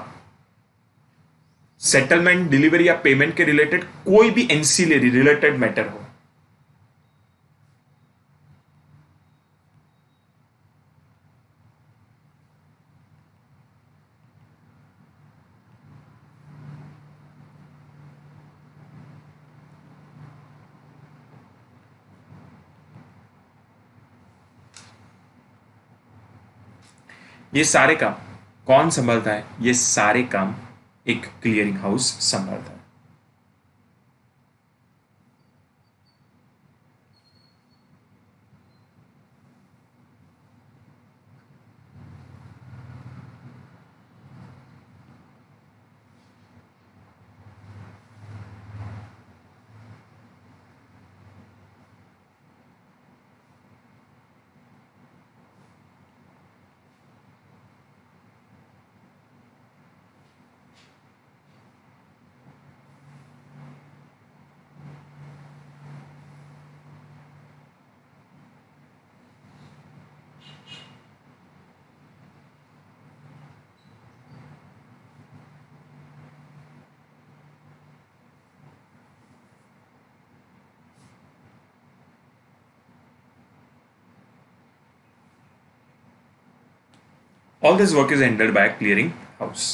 सेटलमेंट, डिलीवरी या पेमेंट के रिलेटेड कोई भी एंसिलरी रिलेटेड मैटर हो. ये सारे काम कौन संभालता है? ये सारे काम एक क्लियरिंग हाउस संभालता है. All this work is handled by clearing house.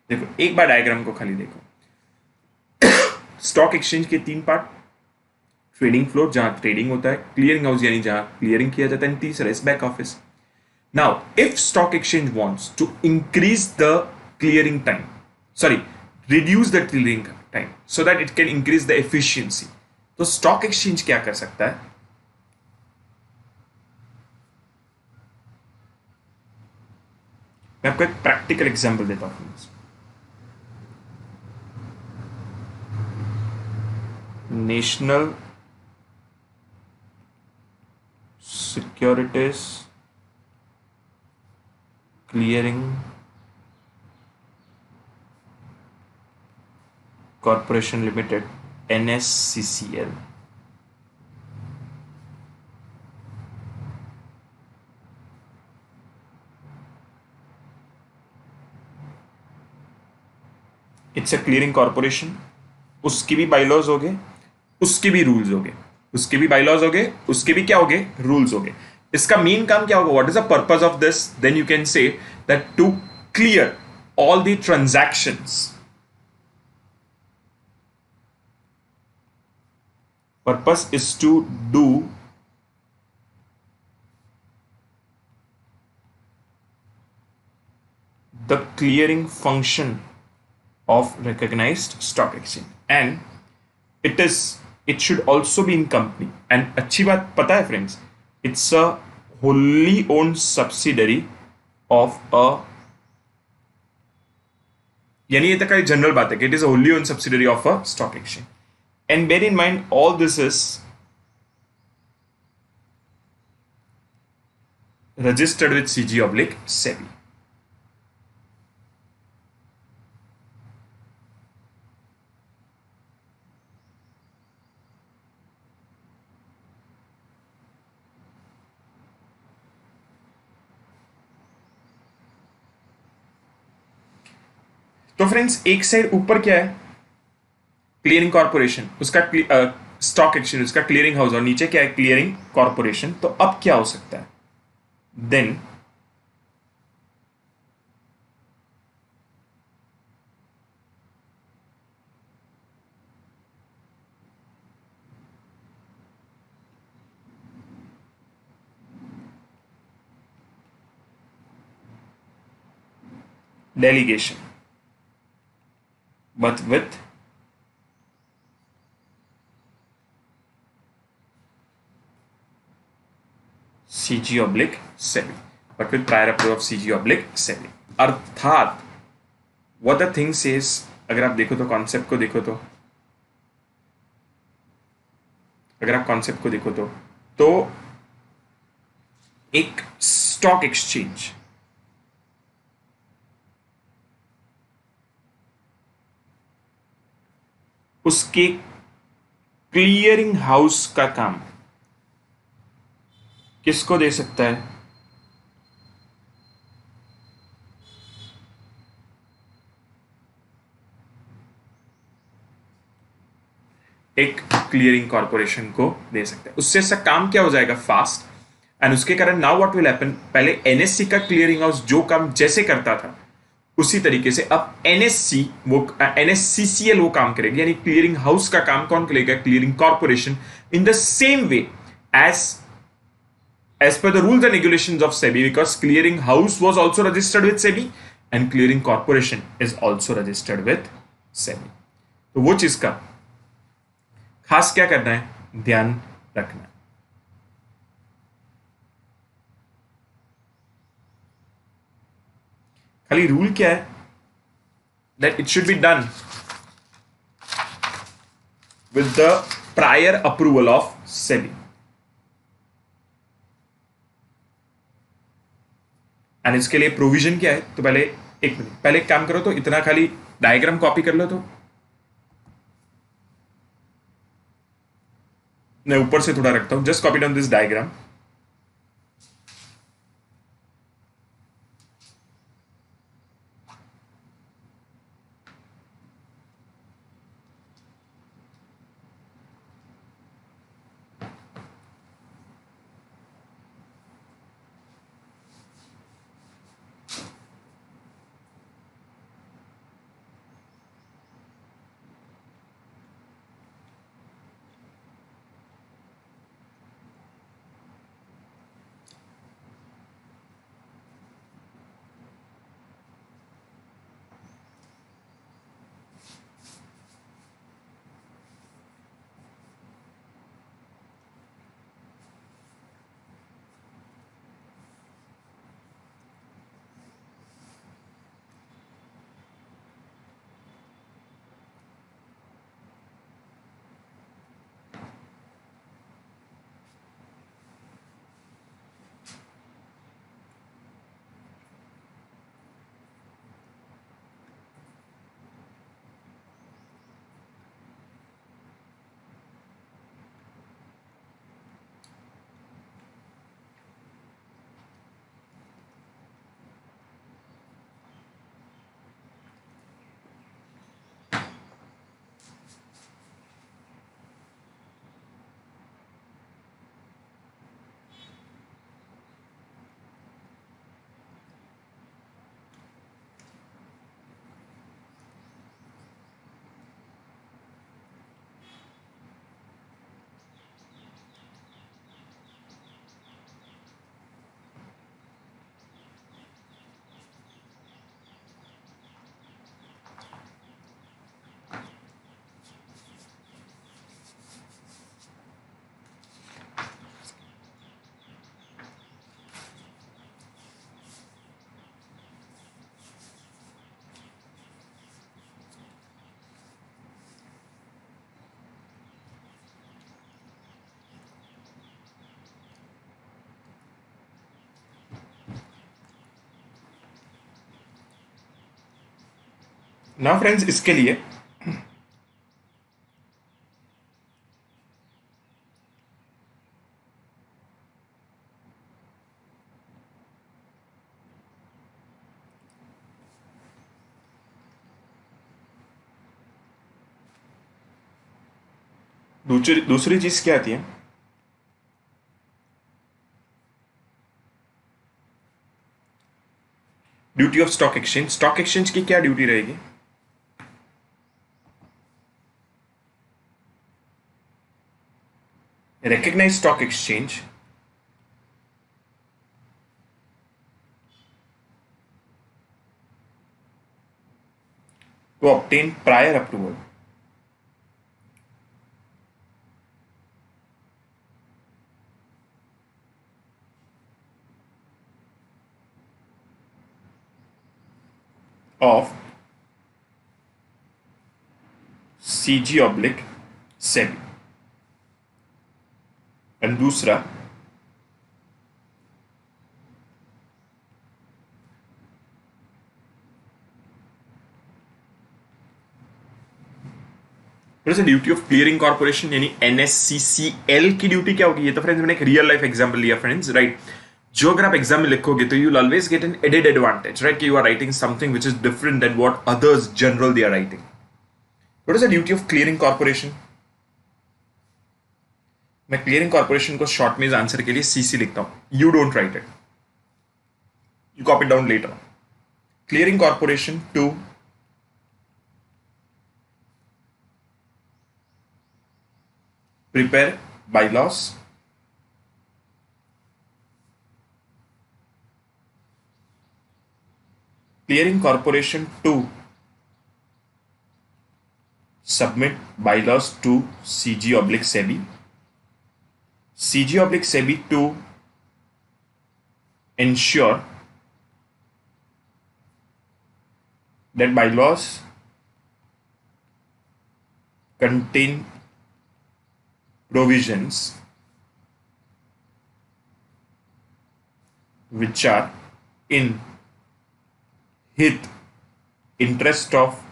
देखो एक बार डायग्राम को खाली देखो. स्टॉक एक्सचेंज के तीन पार्ट, ट्रेडिंग फ्लोर जहां ट्रेडिंग होता है, क्लियरिंग हाउस यानी जहां क्लियरिंग किया जाता है, तीसरा is back office. Now if stock exchange wants to increase the clearing time, sorry reduce the clearing time so that it can increase the efficiency, तो स्टॉक एक्सचेंज क्या कर सकता है? मैं आपको एक प्रैक्टिकल एग्जांपल देता हूं. National securities clearing corporation limited, NSCCL. It's a clearing corporation. उसकी भी बाइलॉज हो गए, उसके भी रूल्स हो गए, उसके भी बाइलॉज हो गए, उसके भी क्या हो गए? रूल्स हो गए. इसका मेन काम क्या होगा? What is the purpose of this? Then you can say that to clear all the transactions. Purpose is to do the clearing function of recognized stock exchange, and it should also be in company. And अच्छी बात पता है friends, it's a wholly owned subsidiary of a, यानी ये तक general बात है कि it is a wholly owned subsidiary of a stock exchange. And bear in mind, all this is registered with CG/SEBI. तो फ्रेंड्स, एक साइड ऊपर क्या है, क्लियरिंग कॉर्पोरेशन, उसका स्टॉक एक्सचेंज, उसका क्लियरिंग हाउस, और नीचे क्या है, क्लियरिंग कॉर्पोरेशन। तो अब क्या हो सकता है, then delegation, but with CG/SEBI, but with prior approval of CG/SEBI। अर्थात what the thing says, अगर आप देखो तो कॉन्सेप्ट को देखो तो, अगर आप कॉन्सेप्ट को देखो तो एक स्टॉक एक्सचेंज उसके क्लियरिंग हाउस का काम किसको दे सकता है, एक क्लियरिंग कॉर्पोरेशन को दे सकता है। उससे इसका काम क्या हो जाएगा, फास्ट। एंड उसके कारण नाउ व्हाट विल हैपन, पहले एनएससी का क्लियरिंग हाउस जो काम जैसे करता था उसी तरीके से अब एनएससी वो एनएससीसीएल वो काम करेगी, यानी क्लियरिंग हाउस का काम कौन करेगा, clearing corporation, in the same way as per the rules and regulations of SEBI, because clearing house was also registered with SEBI and clearing corporation is also registered with SEBI। तो वो चीज का खास क्या करना है, ध्यान रखना है। खाली रूल क्या है, that it should be done with the prior approval of SEBI। And इसके लिए प्रोविजन क्या है, तो पहले एक मिनट, पहले एक काम करो, तो इतना खाली डायग्राम कॉपी कर लो। तो मैं ऊपर से थोड़ा रखता हूं, just copy down this diagram. ना फ्रेंड्स, इसके लिए दूसरी दूसरी चीज क्या आती है? Duty of stock exchange. Stock exchange की क्या ड्यूटी रहेगी? recognize stock exchange to obtain prior approval of CG oblique SEBI। And दूसरा, ड्यूटी ऑफ क्लियरिंग कॉर्पोरेशन यानी NSCCL की ड्यूटी क्या होगी? ये तो फ्रेंड्स मैंने एक रियल लाइफ एग्जांपल लिया फ्रेंड्स, राइट? जो अगर आप एग्जाम में लिखोगे तो you will always get an added advantage, right? कि you are writing something which is different then what others general they are writing. What is the duty of clearing corporation? मैं clearing corporation को short में answer के लिए CC लिखता हूं। You don't write it, you copy it down later. Clearing corporation to prepare bylaws, clearing corporation to submit bylaws to CG oblique SEBI, CG oblique SEBI to ensure that bylaws contain provisions which are in हित interest of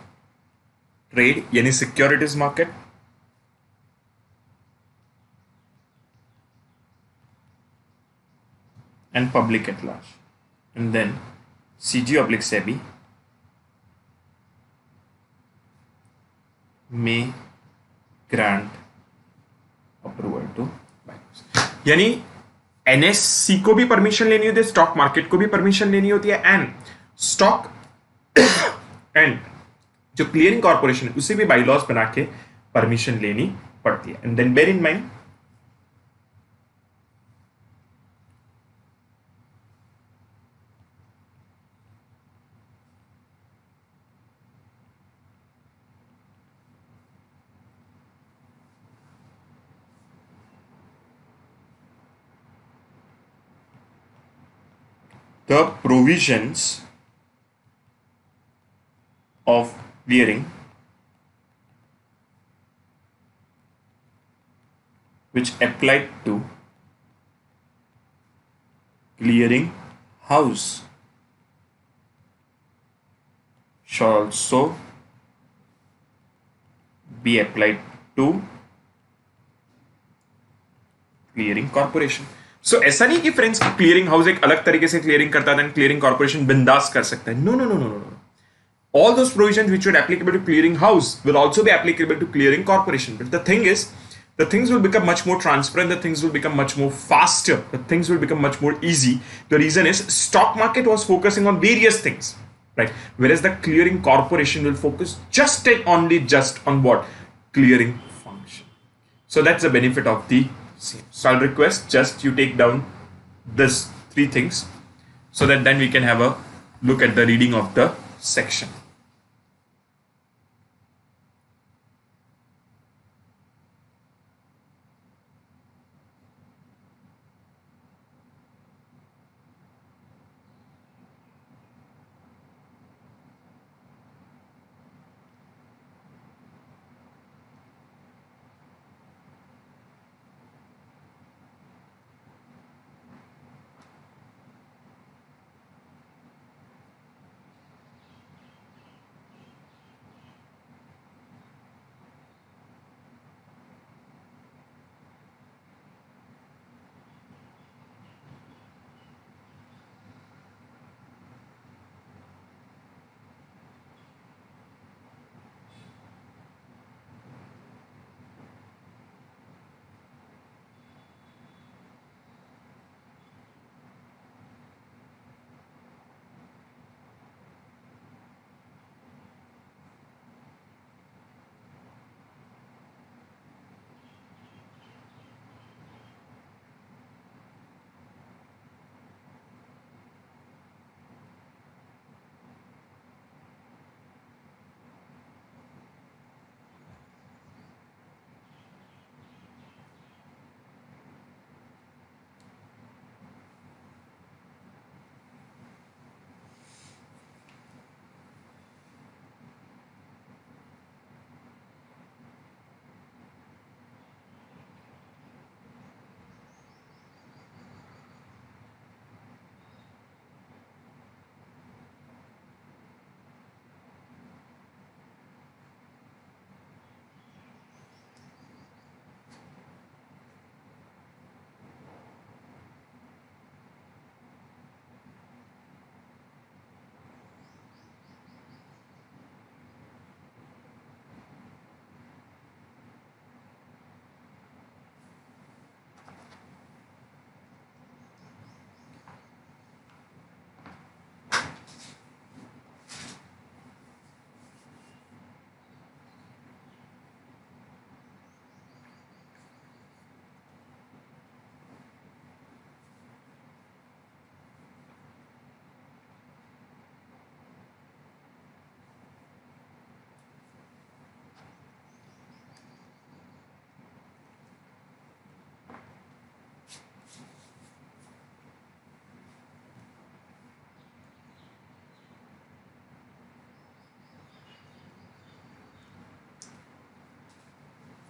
trade यानी securities market, and public at large. And then CG oblique SEBI may grant approval to buyers। यानी NSC को भी permission लेनी होती है, stock market को भी परमिशन लेनी होती है, एंड स्टॉक एंड जो क्लियरिंग कॉर्पोरेशन है उसे भी बाईलॉज बना के परमिशन लेनी पड़ती है। And then bear in mind the provisions of clearing which applied to clearing house shall also be applied to clearing corporation. So ऐसा नहीं कि फ्रेंड्स क्लियरिंग हाउस एक अलग तरीके से क्लियरिंग करता है, क्लियरिंग कॉर्पोरेशन बिंदास कर सकता है। No no no no no no, all those provisions which were applicable to clearing house will also be applicable to clearing corporation. But the thing is, the things will become much more transparent, the things will become much more faster, the things will become much more easy. The reason is stock market was focusing on various things, right? Whereas the clearing corporation will focus just and only just on what? Clearing function. So that's the benefit of the same. So I'll request just you take down this three things so that then we can have a look at the reading of the section.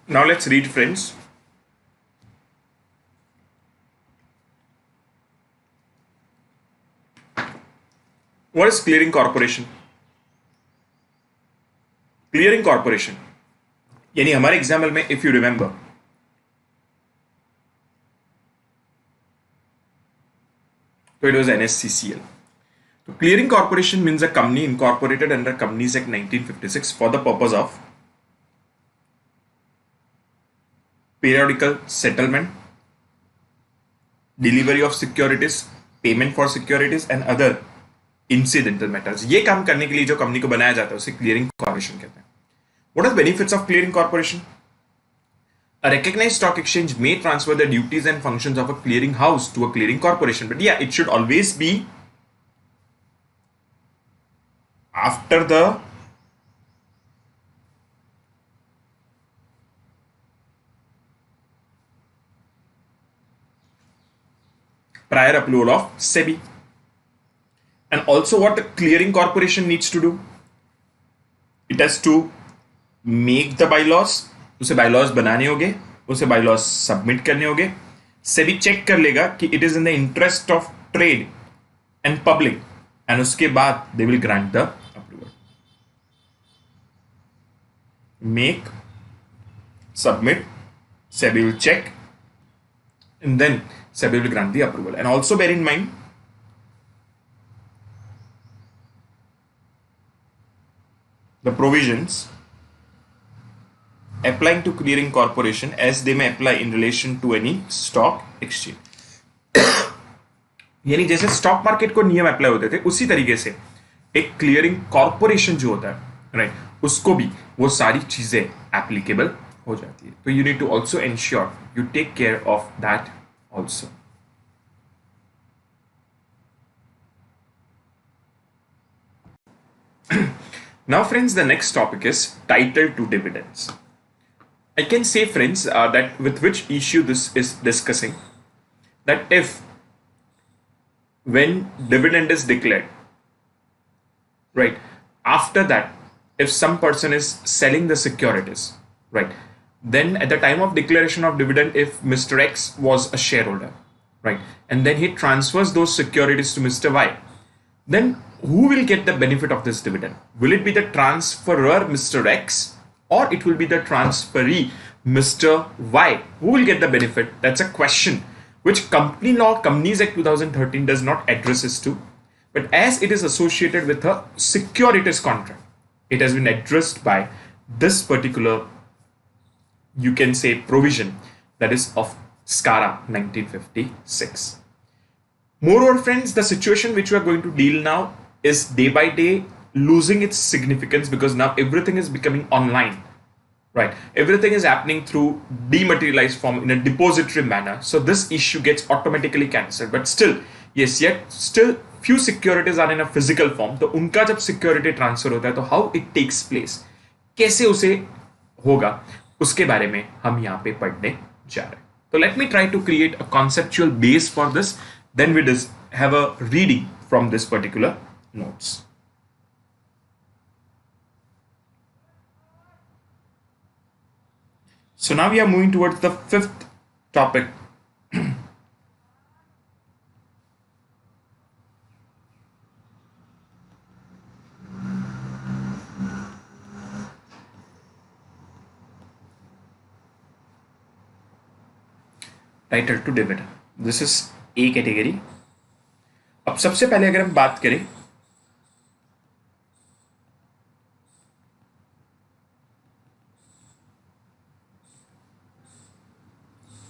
Now let's read, friends. What is clearing corporation? Clearing corporation यानी हमारे example में if you remember तो it was NSCCL. So clearing corporation means a company incorporated under Companies Act 1956 for the purpose of periodical settlement, delivery of securities, payment for securities and other incidental matters. ये काम करने के लिए जो company को बनाया जाता है उसे क्लियरिंग कॉर्पोरेशन कहते हैं. What are the benefits of clearing corporation? A recognized stock exchange may transfer the duties and functions of a clearing house to a clearing corporation, but yeah, it should always be after the prior approval of SEBI. And also what the clearing corporation needs to do, it has to make the bylaws. उसे bylaws बनाने होंगे, उसे bylaws submit करने होंगे. SEBI check कर लेगा कि it is in the interest of trade and public, and उसके बाद they will grant the approval. Make, submit, SEBI will check, and then SEBI will grant the approval. And also bear in mind, the provisions applying to clearing corporation as they may apply in relation to any stock exchange. यानी जैसे stock market को नियम apply होते थे उसी तरीके से एक क्लियरिंग कॉर्पोरेशन जो होता है राइट उसको भी वो सारी चीजें एप्लीकेबल हो जाती है. तो you need to also ensure you take care of that also. Now friends, the next topic is title to dividends. I can say friends that with which issue this is discussing, that if when dividend is declared, right, after that if some person is selling the securities, right, then at the time of declaration of dividend, if Mr. X was a shareholder, right, and then he transfers those securities to Mr. Y, then who will get the benefit of this dividend? Will it be the transferor Mr. X or it will be the transferee Mr. Y? Who will get the benefit? That's a question which company law, Companies Act 2013 does not address this to, but as it is associated with a securities contract, it has been addressed by this particular, you can say, provision, that is of SCARA 1956. Moreover, friends, the situation which we are going to deal now is day by day losing its significance because now everything is becoming online, right? Everything is happening through dematerialized form in a depository manner. So this issue gets automatically cancelled. But still, yes, yet still few securities are in a physical form. तो उनका जब security transfer होता है तो how it takes place, कैसे उसे होगा, उसके बारे में हम यहाँ पे पढ़ने जा रहे हैं. So let me try to create a conceptual base for this. Then we just have a reading from this particular notes. So now we are moving towards the fifth topic. Title to dividend. This is A category. अब सबसे पहले अगर हम बात करें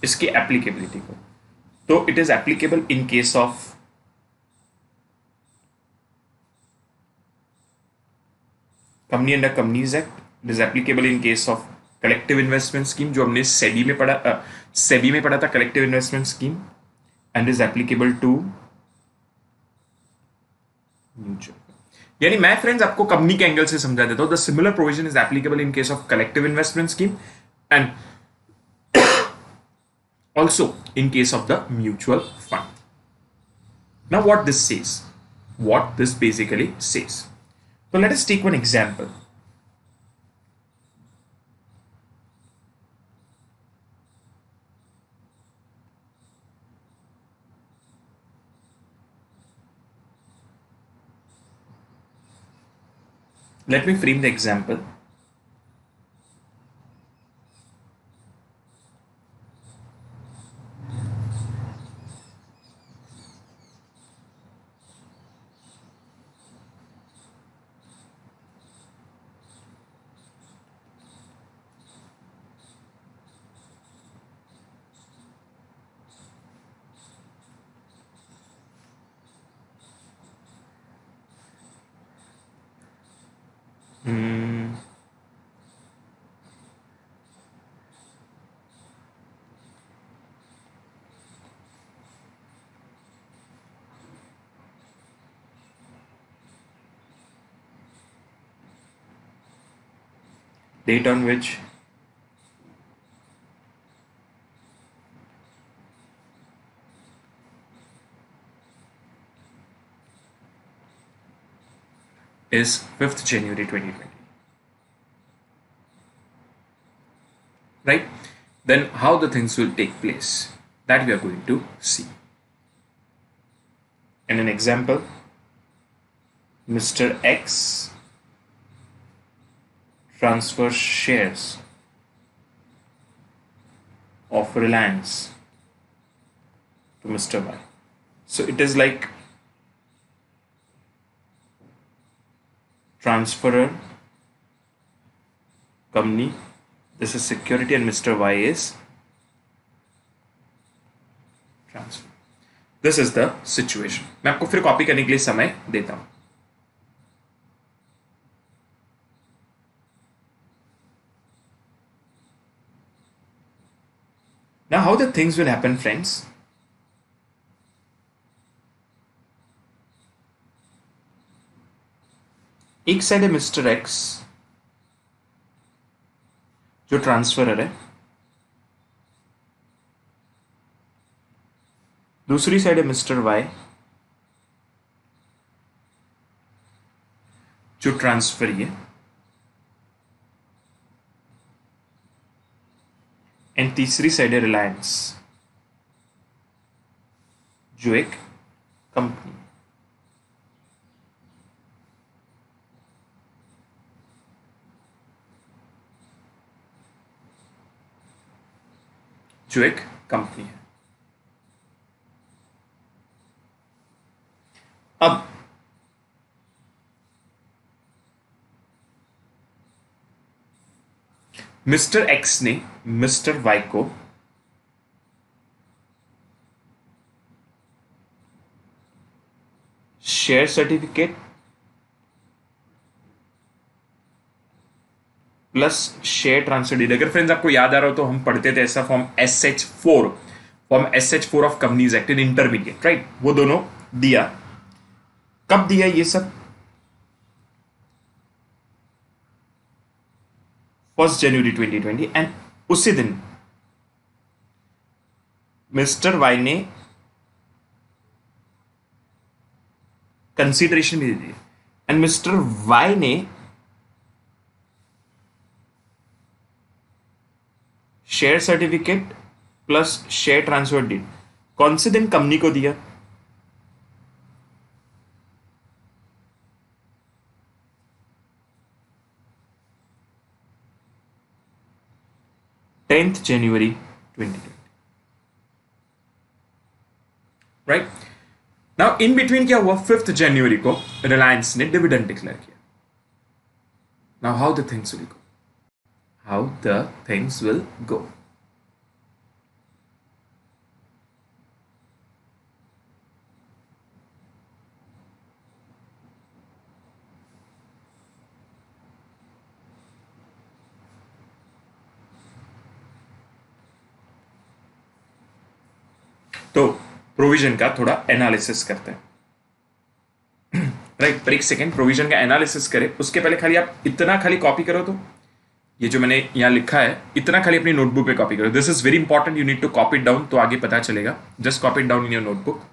इसकी applicability को, तो it is applicable in case of company under companies act. It is applicable in case of collective investment scheme जो हमने सेबी में पढ़ा था collective investment scheme, and is applicable to mutual. यानी मैं फ्रेंड्स आपको कंपनी के एंगल से समझा देता हूं. The similar provision is applicable in case of collective investment scheme and also in case of the mutual fund. Now what this says, what this basically says. So let us take one example. Let me frame the example. Date on which is 5th January 2020. Right? Then how the things will take place, that we are going to see. In an example, Mr. X transfers shares of Reliance to Mr. Y. So it is like transferor, company, this is security, and Mr. Y is transfer. This is the situation. मैं आपको फिर copy करने के लिए समय देता हूं. Now how the things will happen, friends? एक साइड है मिस्टर एक्स जो ट्रांसफरर है, दूसरी साइड है मिस्टर वाई जो ट्रांसफरी है, एंड तीसरी साइड है रिलायंस जो एक कंपनी. जो एक कंपनी है. अब मिस्टर एक्स ने मिस्टर वाई को share certificate plus share transfer deed. अगर फ्रेंड्स आपको याद आ रहा हो तो हम पढ़ते थे ऐसा form SH4 of companies act in intermediate, right? वो दोनों दिया. कब दिया ये सब? 1 जनवरी 2020. एंड उसी दिन मिस्टर वाई ने कंसीडरेशन भी दी एंड मिस्टर वाई ने share certificate plus share transfer deed कौन से दिन कंपनी को दिया? Tenth January 2020. Right now in between क्या हुआ? 5th जनवरी को रिलायंस ने डिविडेंड डिक्लेयर किया. Now how the things will go? How the things will go? तो प्रोविजन का थोड़ा एनालिसिस करते हैं. राइट पर एक सेकेंड, प्रोविजन का एनालिसिस करें उसके पहले खाली आप इतना खाली कॉपी करो. तो ये जो मैंने यहां लिखा है इतना खाली अपनी नोटबुक पे कॉपी करो. This is very important, you need to copy it down, तो आगे पता चलेगा. Just copy it down in your notebook.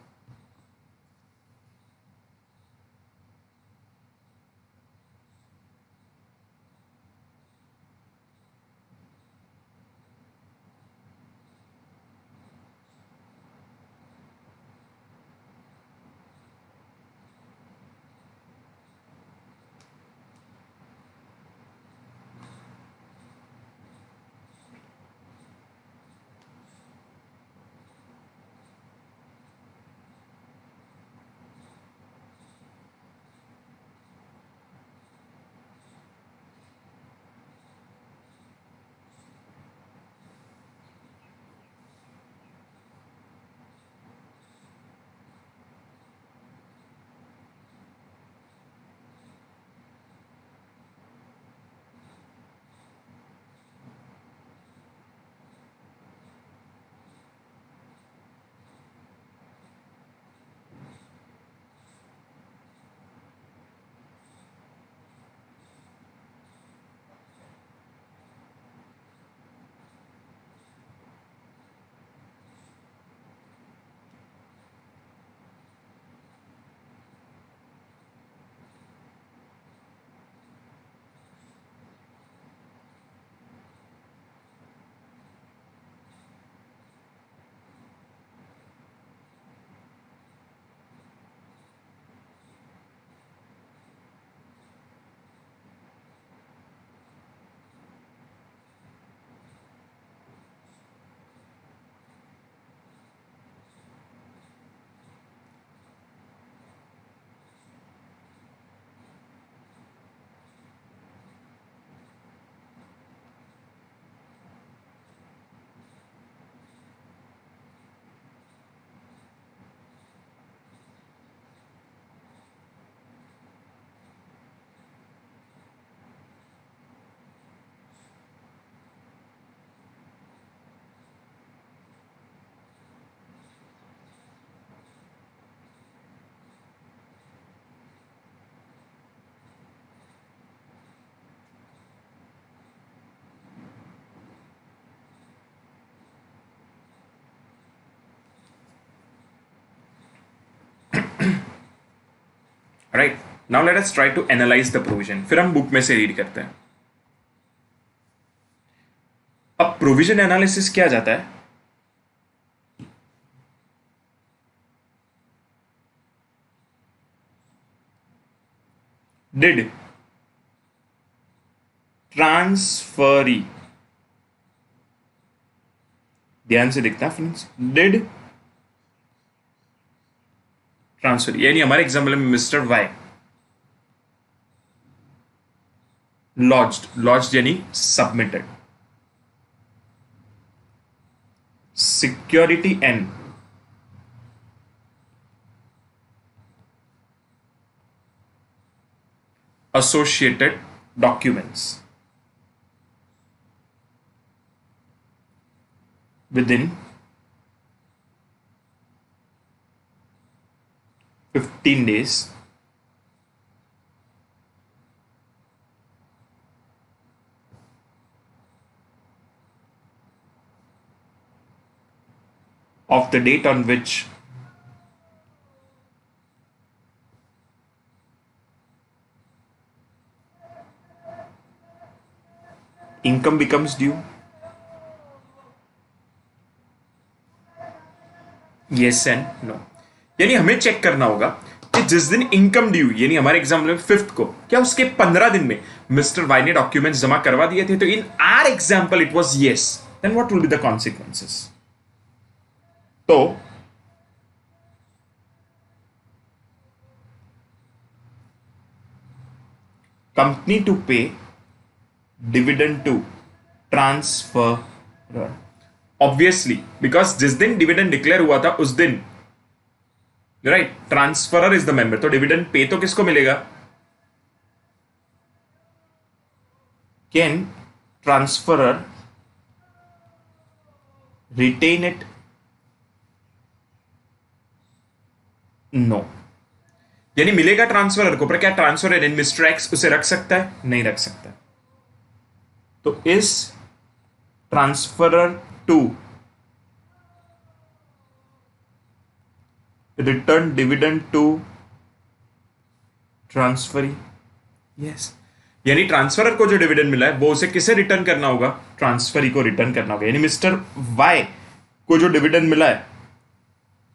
Right. Now let us try to analyse the provision. फिर हम बुक में से रीड करते हैं. अब प्रोविजन एनालिसिस क्या जाता है? डिड ट्रांसफरी, ध्यान से देखता है फ्रेंड्स, डिड ट्रांसफर, यानी हमारे एग्जाम्पल में मिस्टर वाई लॉज्ड यानी submitted, security and associated documents within 15 days of the date on which income becomes due. Yes and no. यानी हमें चेक करना होगा कि जिस दिन इनकम ड्यू, यानी हमारे एग्जाम्पल में 5th को, क्या उसके 15 दिन में मिस्टर वाई ने डॉक्यूमेंट्स जमा करवा दिए थे? तो in our example it was yes. Then what will be the consequences? तो company to pay dividend to transfer, obviously because जिस दिन डिविडेंड डिक्लेयर हुआ था उस दिन, right, transferor is the member, तो डिविडेंड पे तो किसको मिलेगा? Can transferor retain it? No. यानी मिलेगा ट्रांसफरर को, पर क्या ट्रांसफरर इन मिस्टर एक्स उसे रख सकता है? नहीं रख सकता. तो is transferor to return dividend to transferee? Yes. यानी ट्रांसफरर को जो डिविडेंड मिला है वो उसे किसे रिटर्न करना होगा? ट्रांसफरी को रिटर्न करना होगा. यानी मिस्टर वाई को जो डिविडेंड मिला है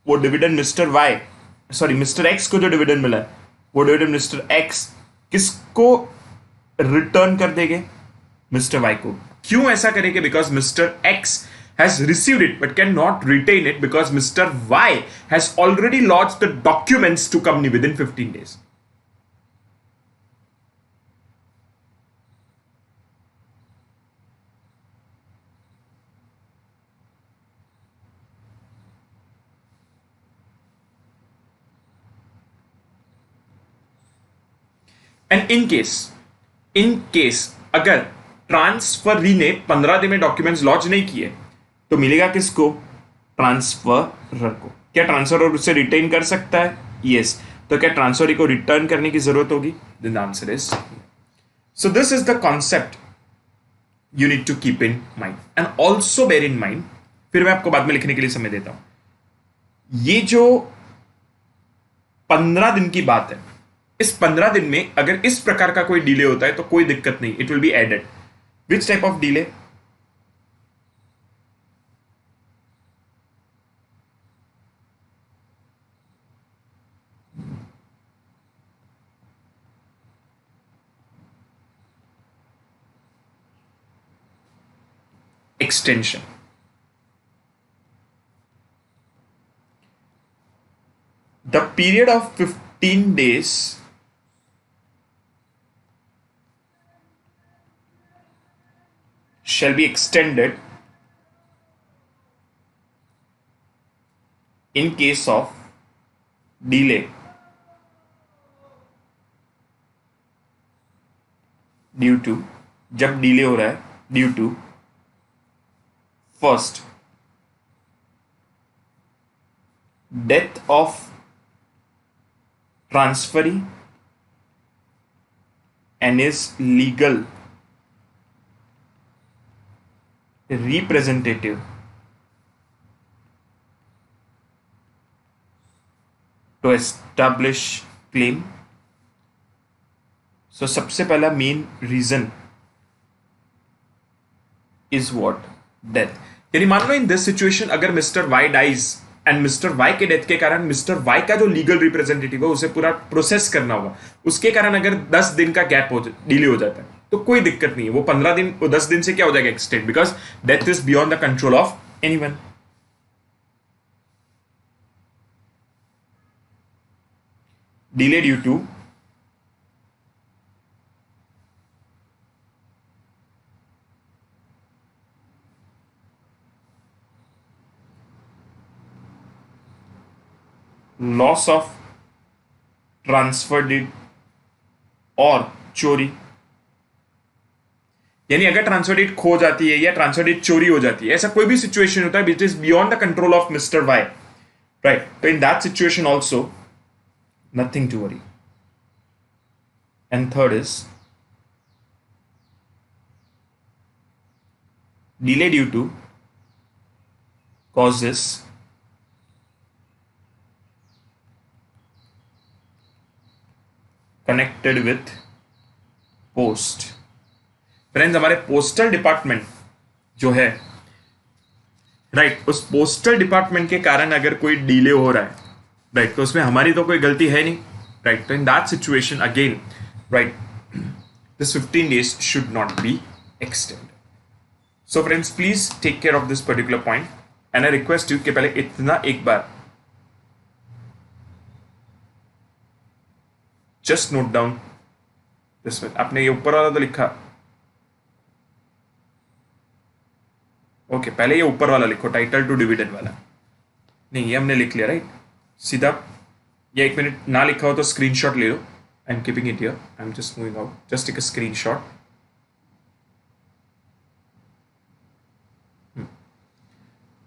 वो dividend mister Y, sorry mister X को जो डिविडेंड मिला है वो डिविडेंड मिस्टर एक्स किसको रिटर्न कर देंगे? मिस्टर वाई को. क्यों ऐसा करेंगे? Because mister X has received it but cannot retain it because Mr. Y has already lodged the documents to company within 15 days. And in case अगर transferee ने 15 दिन में डॉक्यूमेंट्स लॉन्च नहीं किए तो मिलेगा किसको? ट्रांसफरर को. क्या ट्रांसफरर उससे रिटेन कर सकता है? यस. तो क्या ट्रांसफरी को रिटर्न करने की जरूरत होगी? The answer is so. This is the concept you need to keep in mind and also bear in mind. फिर मैं आपको बाद में लिखने के लिए समय देता हूं. ये जो 15 दिन की बात है, इस 15 दिन में अगर इस प्रकार का कोई डिले होता है तो कोई दिक्कत नहीं, it will be added. Which type of delay? Extension. The period of 15 days shall be extended in case of delay due to, जब डिले हो रहा है due to first, death of transferee and his legal representative to establish claim, so सबसे पहला main reason is what? Death. यानी मान लो in this situation अगर mister Y dies and mister Y के डेथ के कारण मिस्टर वाई का जो लीगल रिप्रेजेंटेटिव है उसे पूरा प्रोसेस करना होगा, उसके कारण अगर 10 दिन का गैप हो डिले हो जाता है तो कोई दिक्कत नहीं है, वो 15 दिन, वो 10 दिन से क्या हो जाएगा extend, because death is beyond the control of anyone. Delay due to loss of transfer deed और चोरी। यानी अगर ट्रांसफर डीड खो जाती है या ट्रांसफर डीड चोरी हो जाती है, ऐसा कोई भी सिचुएशन होता है which is beyond the control of mister Y, right, तो in that situation also nothing to worry. And third is delay due to causes connected with post। Friends हमारे पोस्टल डिपार्टमेंट जो है, राइट, उस postal department के कारण अगर कोई delay हो रहा है, राइट, तो उसमें हमारी तो कोई गलती है नहीं, राइट, तो in that situation again, right, this 15 days should not be extend. So friends please take care of this particular point and I request you कि पहले इतना एक बार जस्ट नोट डाउन दिस। आपने ये ऊपर वाला तो लिखा, ओके, पहले ये ऊपर वाला लिखो, टाइटल टू डिविडेंड वाला। नहीं, ये हमने लिख लिया, राइट, सीधा। ये 1 मिनट ना लिखा हो तो स्क्रीनशॉट ले लो। I am keeping it here, I am just moving out, just take a screenshot.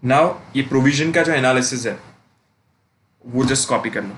Now ये प्रोविजन का जो एनालिसिस है वो जस्ट कॉपी कर लो।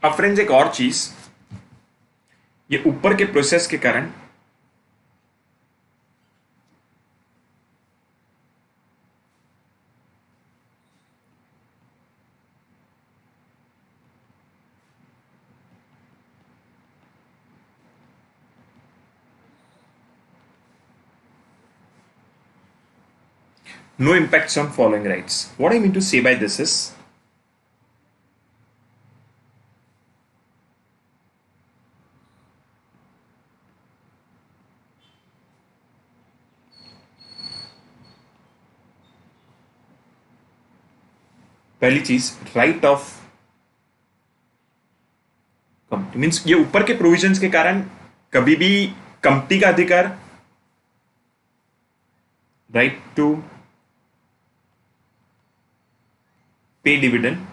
अब फ्रेंड्स एक और चीज, ये ऊपर के प्रोसेस के कारण No impacts on following rights. What I mean to say by this is, पहली चीज राइट ऑफ कंपनी मीन्स ये ऊपर के प्रोविजंस के कारण कभी भी कंपनी का अधिकार राइट टू पे डिविडेंड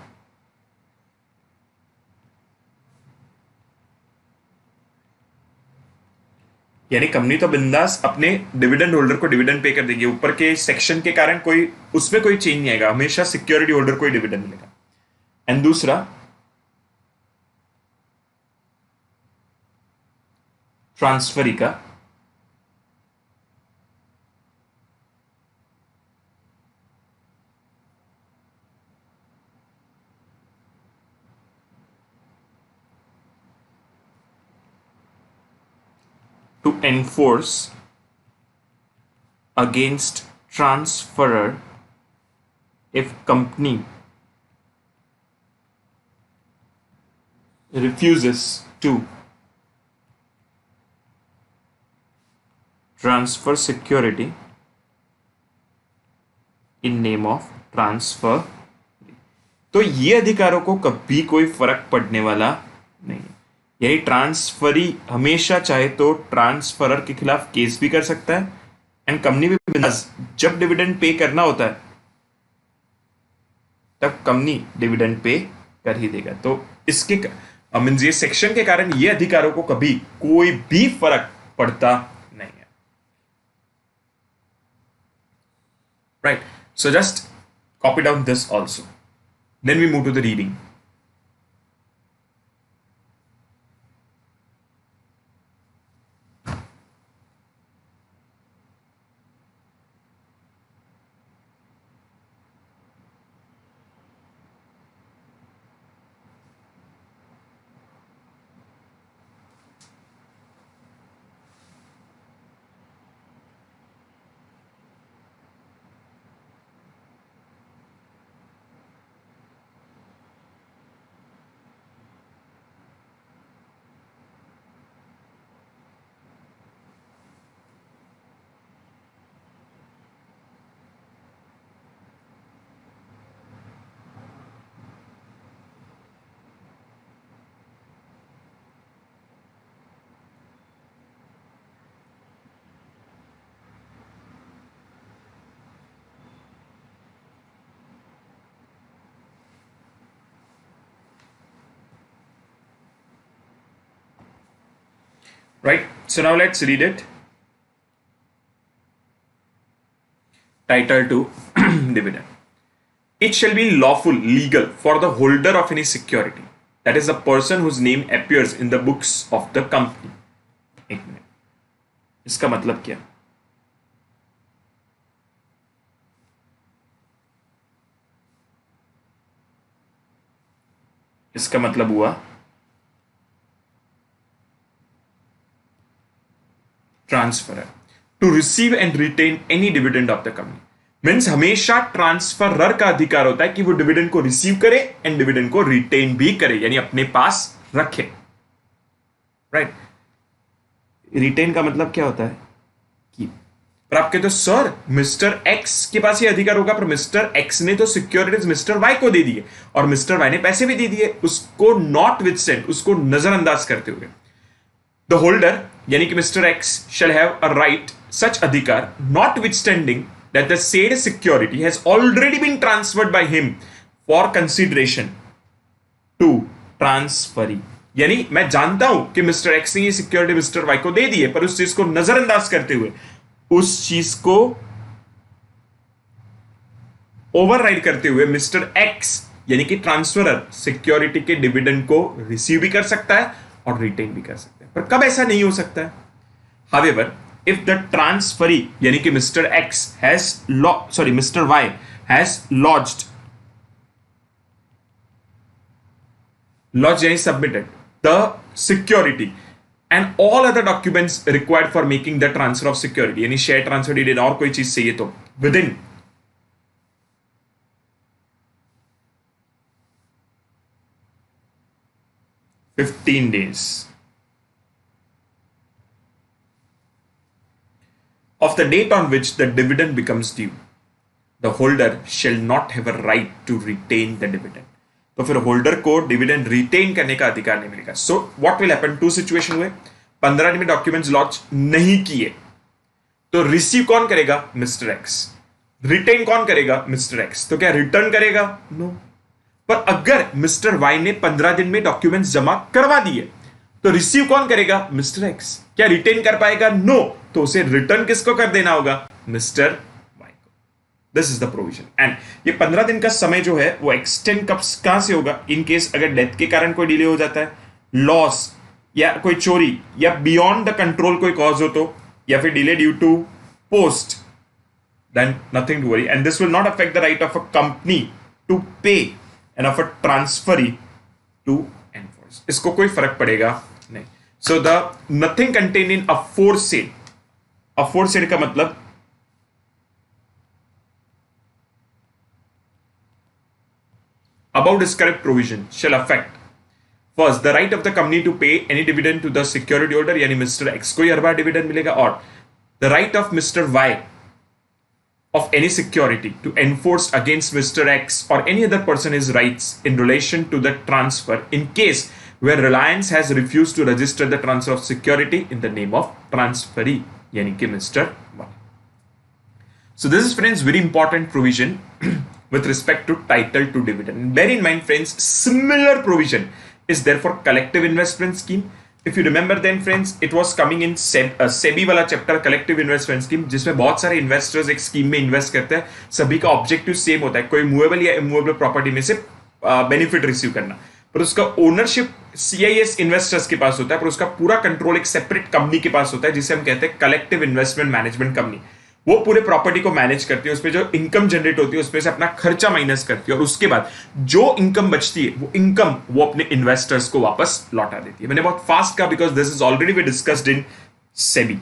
यानी कंपनी तो बिंदास अपने डिविडेंड होल्डर को डिविडेंड पे कर देगी, ऊपर के सेक्शन के कारण कोई उसमें कोई चेंज नहीं आएगा, हमेशा सिक्योरिटी होल्डर को ही डिविडेंड मिलेगा। एंड दूसरा ट्रांसफरी का to enforce against transferor if company refuses to transfer security in name of transfer। तो ये अधिकारों को कभी कोई फर्क पड़ने वाला नहीं है। यही ट्रांसफरी हमेशा चाहे तो ट्रांसफरर के खिलाफ केस भी कर सकता है एंड कंपनी भी जब डिविडेंड पे करना होता है तब कंपनी डिविडेंड पे कर ही देगा। तो इसके मीन्स ये सेक्शन के कारण ये अधिकारों को कभी कोई भी फर्क पड़ता नहीं है। Right, so just copy down this also, then we move to the reading. Right, so now let's read it. Title 2 Dividend. It shall be lawful, legal for the holder of any security, that is the person whose name appears in the books of the company. एक minute, इसका मतलब क्या? इसका मतलब हुआ transferor to receive and retain any dividend of the company, means हमेशा transferor का अधिकार होता है कि वो डिविडेंड को रिसीव करे एंड डिविडेंड को रिटेन भी करे, यानी अपने पास रखे। राइट, रिटेन का मतलब क्या होता है कि पर आप कहते हो सर मिस्टर एक्स के पास ये अधिकार होगा, पर मिस्टर एक्स ने तो सिक्योरिटीज मिस्टर वाई को दे दिए और मिस्टर वाई ने पैसे भी दे दिए, उसको नॉट विथस्टैंड, उसको नजरअंदाज करते हुए द होल्डर यानी कि mister x shall have a right such अधिकार notwithstanding that the said security has already been transferred by him for consideration to transferee। यानी मैं जानता हूं कि मिस्टर एक्स ने ये सिक्योरिटी मिस्टर वाई को दे दी है, पर उस चीज को नजरअंदाज करते हुए उस चीज को ओवरराइड करते हुए मिस्टर एक्स यानी कि ट्रांसफरर सिक्योरिटी के डिविडेंड को रिसीव भी कर सकता है और रिटेन भी कर सकता है। पर कब ऐसा नहीं हो सकता है? However, if the transferee यानी कि mister X mister Y has lodged यानी submitted the security and all other documents required for making the transfer of security, यानी शेयर ट्रांसफर डिटेल और कोई चीज चाहिए तो within 15 days of the date on which the dividend becomes due, the holder shall not have a right to retain the dividend. तो फिर holder को dividend retain करने का अधिकार नहीं मिलेगा. So what will happen, to situation हुए, 15 दिन में डॉक्यूमेंट्स लॉन्च नहीं किए तो रिसीव कौन करेगा, मिस्टर एक्स. रिटेन कौन करेगा, मिस्टर एक्स. तो क्या रिटर्न करेगा, नो. पर अगर मिस्टर वाई ने 15 दिन में डॉक्यूमेंट्स जमा करवा दिए तो रिसीव कौन करेगा, मिस्टर एक्स. क्या रिटेन कर पाएगा, नो. तो उसे रिटर्न किसको कर देना होगा, मिस्टर वाई को. This is the provision. And ये 15 दिन का समय जो है वो एक्सटेंड कहां से होगा, इन केस अगर डेथ के कारण कोई डिले हो जाता है, लॉस या कोई चोरी या बियॉन्ड द कंट्रोल कोई कॉज हो तो, या फिर delay due to post, then nothing to worry, and this will not affect the right of a company to pay and of a transferee to enforce. इसको कोई फर्क पड़ेगा नहीं. So the nothing contained in aforesaid, aforesaid का मतलब above described provision shall affect first the right of the company to pay any dividend to the security holder, यानी mister X को हर बार डिविडेंड मिलेगा, और the right of mister Y of any security to enforce against Mr. X or any other person his rights in relation to the transfer in case where Reliance has refused to register the transfer of security in the name of transferee, yani ki Mr. Y. So this is, friends, very important provision with respect to title to dividend. Bear in mind, friends, similar provision is there for collective investment scheme. If you remember then, friends, it was coming in SEBI वाला chapter, collective investment scheme, जिसमें बहुत सारे investors एक scheme में invest करते हैं. सभी का ऑब्जेक्टिव सेम होता है, कोई मूवेबल या इमूवेबल प्रॉपर्टी में से बेनिफिट रिसीव करना, पर उसका ओनरशिप CIS इन्वेस्टर्स के पास होता है, पर उसका पूरा कंट्रोल एक सेपरेट कंपनी के पास होता है जिसे हम कहते हैं कलेक्टिव इन्वेस्टमेंट मैनेजमेंट कंपनी. वो पूरे प्रॉपर्टी को मैनेज करती है, उसमें जो इनकम जनरेट होती है उसमें से अपना खर्चा माइनस करती है, और उसके बाद जो इनकम बचती है वो इनकम वो अपने इन्वेस्टर्स को वापस लौटा देती है. मैंने बहुत फास्ट कहा because this is already we discussed in SEBI.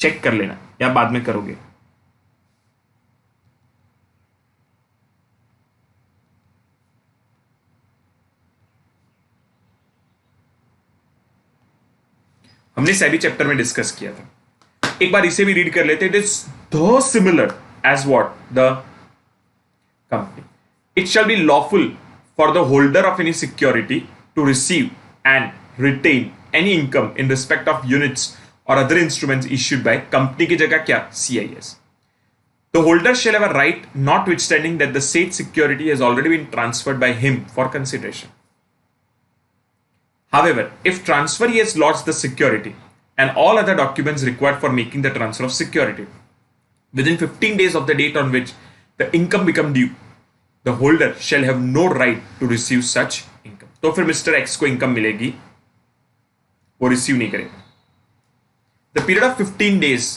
Check कर लेना या बाद में करोगे. हमने सेबी चैप्टर में डिस्कस किया था, एक बार इसे भी रीड कर लेते. It is the similar as what the company. It shall be lawful for the holder of any security to receive and retain any income in respect of units और other instruments issued by company की जगह क्या, CIS. The holder shall have a right notwithstanding that the said security has already been transferred by him for consideration. However, if transferee has lost the security and all other documents required for making the transfer of security within 15 days of the date on which the income become due, the holder shall have no right to receive such income. तो फिर mister X को income मिलेगी, वो receive नहीं करेगा. The period of 15 days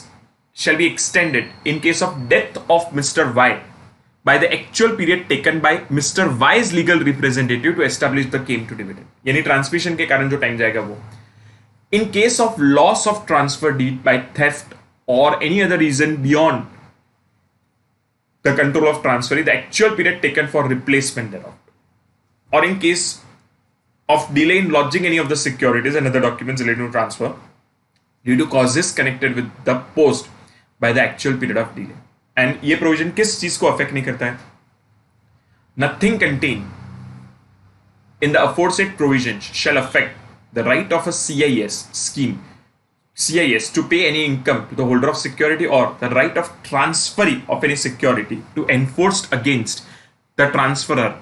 shall be extended in case of death of Mr. Y by the actual period taken by Mr. Y's legal representative to establish the claim to dividend. यानी transmission के कारण जो time जाएगा वो. In case of loss of transfer deed by theft or any other reason beyond the control of transferee, the actual period taken for replacement thereof, or in case of delay in lodging any of the securities and other documents related to transfer due to causes connected with the post by the actual period of delay. And ये provision किस चीज को affect नहीं करता है, nothing contain in the aforesaid provision shall affect the right of a CIS scheme, CIS to pay any income to the holder of security or the right of transferee of any security to enforce against the transferor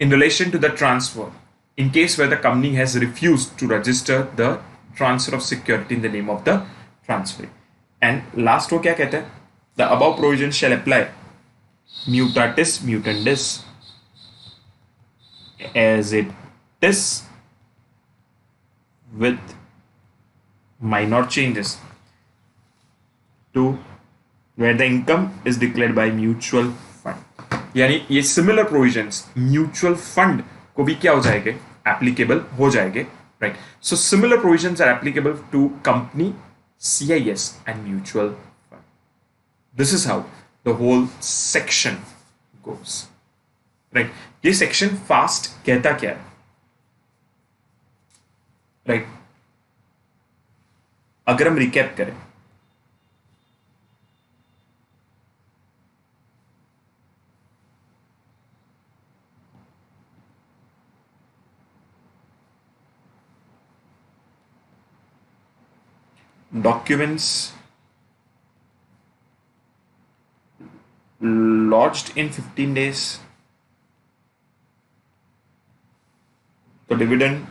in relation to the transfer in case where the company has refused to register the transfer of security in the name of the transferee. And last वो क्या कहता है, the above provision shall apply mutatis mutandis as it is with minor changes to where the income is declared by mutual fund. यानी ये similar provisions mutual fund को भी क्या हो जाएंगे, applicable हो जाएंगे, right? So similar provisions are applicable to company, CIS and mutual. This is how the whole section goes, right? ये section fast कहता क्या है, राइट। अगर हम रिकैप करें, documents lodged in 15 days, तो डिविडेंड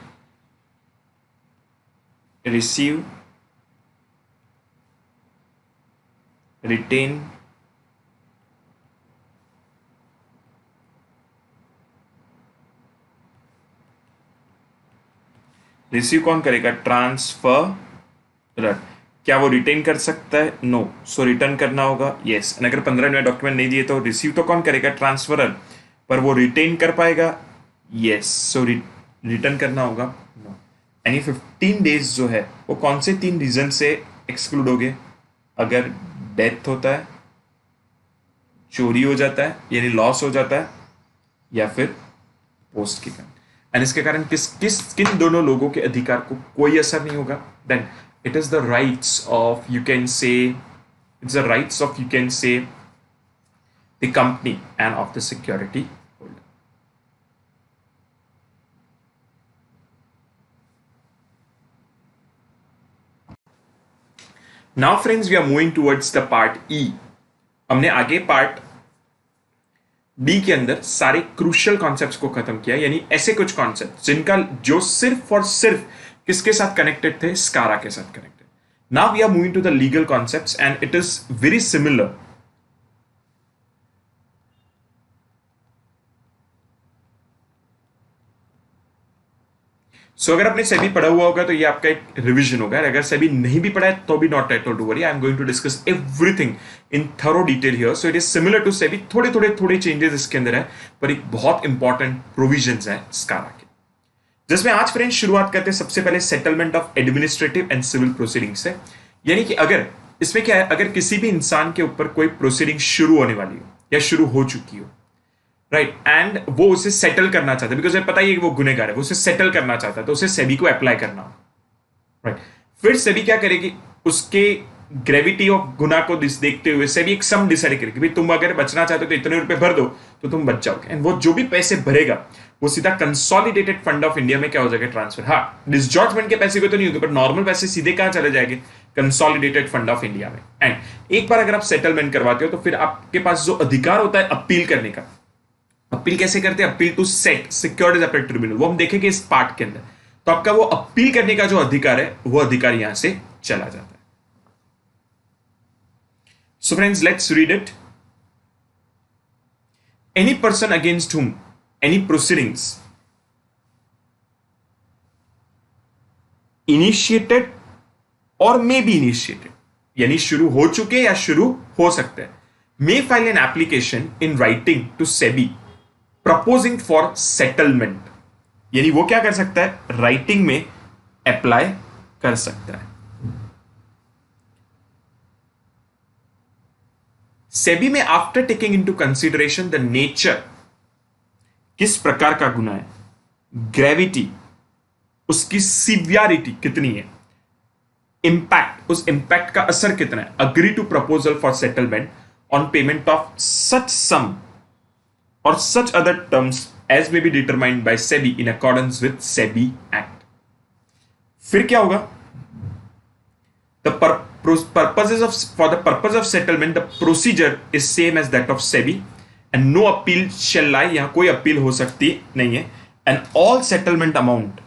रिसीव, रिटेन, रिसीव कौन करेगा? ट्रांसफर। क्या वो रिटेन कर सकता है? नो। सो रिटर्न करना होगा, यस। अगर 15वें डॉक्यूमेंट नहीं दिए तो रिसीव तो कौन करेगा? ट्रांसफरर। पर वो रिटेन कर पाएगा? यस। सो रिटर्न करना होगा, नो। यानी 15 डेज जो है वो कौन से 3 रीजन से एक्सक्लूड हो गए? अगर डेथ होता है, चोरी हो जाता है यानी लॉस हो जाता है, या फिर पोस्ट के कारण। एंड इसके कारण किन दोनों लोगों के अधिकार को कोई असर नहीं होगा? Then it is the rights of, you can say, it's the rights of, you can say, the company and of the security holder. Now friends, we are moving towards the part E. हमने आगे part D के अंदर सारे crucial concepts को खत्म किया, यानी ऐसे कुछ कॉन्सेप्ट जिनका जो सिर्फ और सिर्फ किसके साथ कनेक्टेड थे? स्कारा के साथ connected. Now we are moving to the legal concepts and it is very similar. So अगर आपने सेबी पढ़ा हुआ होगा तो ये आपका एक रिवीजन होगा। अगर सेबी नहीं भी पढ़ा है तो भी not at all to worry, I am going to discuss everything in thorough detail here. So it is similar to SEBI, थोड़े चेंजेस इसके अंदर है, पर एक बहुत इंपॉर्टेंट प्रोविजंस है स्कारा के, जिसमें आज फ्रेंड्स शुरुआत करते हैं सबसे पहले settlement of administrative and civil proceeding से। यानी कि अगर इसमें क्या है, अगर किसी भी इंसान के ऊपर कोई प्रोसीडिंग शुरू होने वाली हो या शुरू हो चुकी हो, राइट, एंड वो उसे सेटल करना चाहता है, बिकॉज पता ही है कि वो गुनहगार है, वो उसे सेटल करना चाहता है, तो उसे सेबी को अप्लाई करना हो, राइट। फिर सेबी क्या करेगी? उसके ग्रेविटी ऑफ गुना को देखते हुए सेबी एक सम डिसाइड करेगी, भाई तुम अगर बचना चाहते हो तो इतने रुपए भर दो तो तुम बच जाओगे, एंड वो जो भी पैसे भरेगा वो सीधा कंसोलिडेटेड फंड ऑफ इंडिया में क्या हो जाएगा? ट्रांसफर। हाँ, डिसजॉर्जमेंट के पैसे को तो नहीं होंगे, पर नॉर्मल पैसे सीधे कहां चले जाएंगे? कंसोलिडेटेड फंड ऑफ इंडिया में। एंड एक बार अगर आप सेटलमेंट करवाते हो तो फिर आपके पास जो अधिकार होता है अपील करने का, अपील कैसे करते हैं? Appeal to set secured as tribunal, वो हम देखेंगे इस पार्ट के अंदर। तो आपका वो अपील करने का जो अधिकार है वो अधिकार यहां से चला जाता है। So friends, let's read it. Any person against whom any proceedings initiated or may be initiated, यानी शुरू हो चुके या शुरू हो सकते हैं, may file an application in writing to SEBI proposing for settlement, यानी वो क्या कर सकता है? राइटिंग में अप्लाई कर सकता है। सेबी में after taking into consideration the nature, किस प्रकार का गुना है, ग्रेविटी, उसकी सीवियरिटी कितनी है, इंपैक्ट, उस इंपैक्ट का असर कितना है, agree to proposal for settlement on payment of such sum और such other terms as may be determined by SEBI in accordance with SEBI act. फिर क्या होगा? For the purpose of settlement, the procedure is same as that of SEBI, and no appeal shall lie. यहां कोई appeal हो सकती नहीं है, and all settlement amount,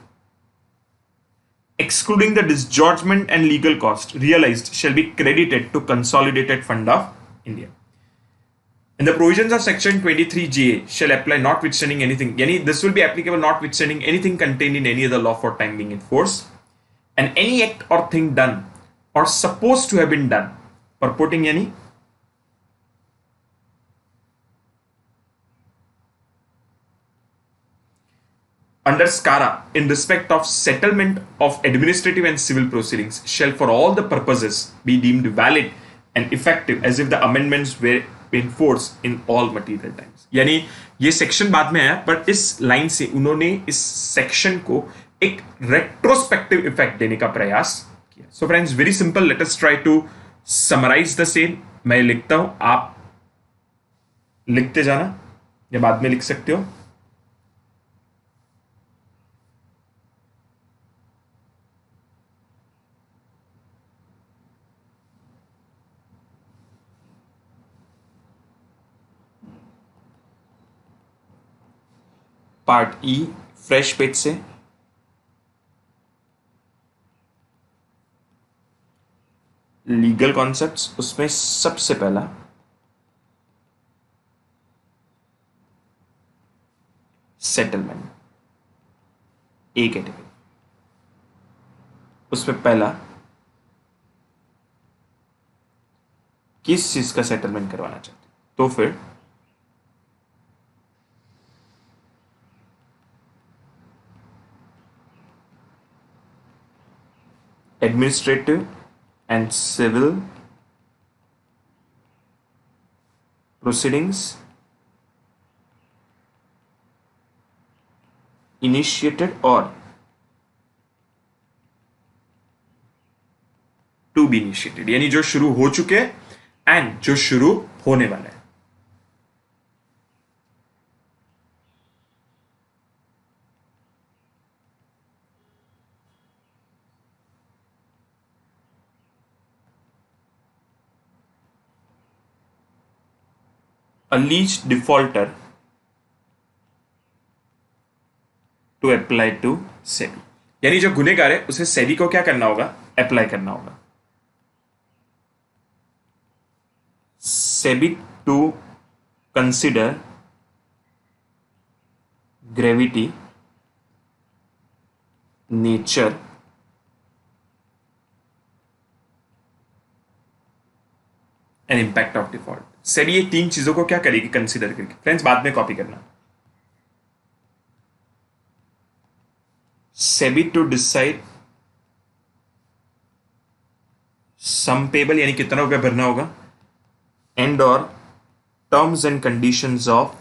excluding the disgorgement and legal cost realized, shall be credited to consolidated fund of India. And the provisions of section 23JA shall apply notwithstanding anything. Yani this will be applicable notwithstanding anything contained in any other law for time being in force, and any act or thing done or supposed to have been done, purporting yani under SCARA in respect of settlement of administrative and civil proceedings shall for all the purposes be deemed valid and effective as if the amendments were in force in all material times. यानी ये section बाद में आया, पर इस line से उन्होंने इस सेक्शन को एक रेट्रोस्पेक्टिव इफेक्ट देने का प्रयास किया. So friends, very simple, let us try to summarise the same. मैं लिखता हूं, आप लिखते जाना या बाद में लिख सकते हो. पार्ट ई, फ्रेश पेज से. लीगल कॉन्सेप्ट्स, उसमें सबसे पहला सेटलमेंट, ए कैटेगरी. उसमें पहला किस चीज का सेटलमेंट करवाना चाहते, तो फिर administrative and civil proceedings initiated or to be initiated, यानी जो शुरू हो चुके एंड जो शुरू होने वाला है. Alleged defaulter to apply to SEBI, यानी जो गुनहगार है उसे सेबी को क्या करना होगा, अप्लाई करना होगा. SEBI to consider gravity, nature and impact of default. SEBI ये तीन चीजों को क्या करेगी, कंसीडर करेगी. फ्रेंड्स, बाद में कॉपी करना. SEBI to decide sum payable, यानी कितना रुपया भरना होगा, एंड और terms and conditions of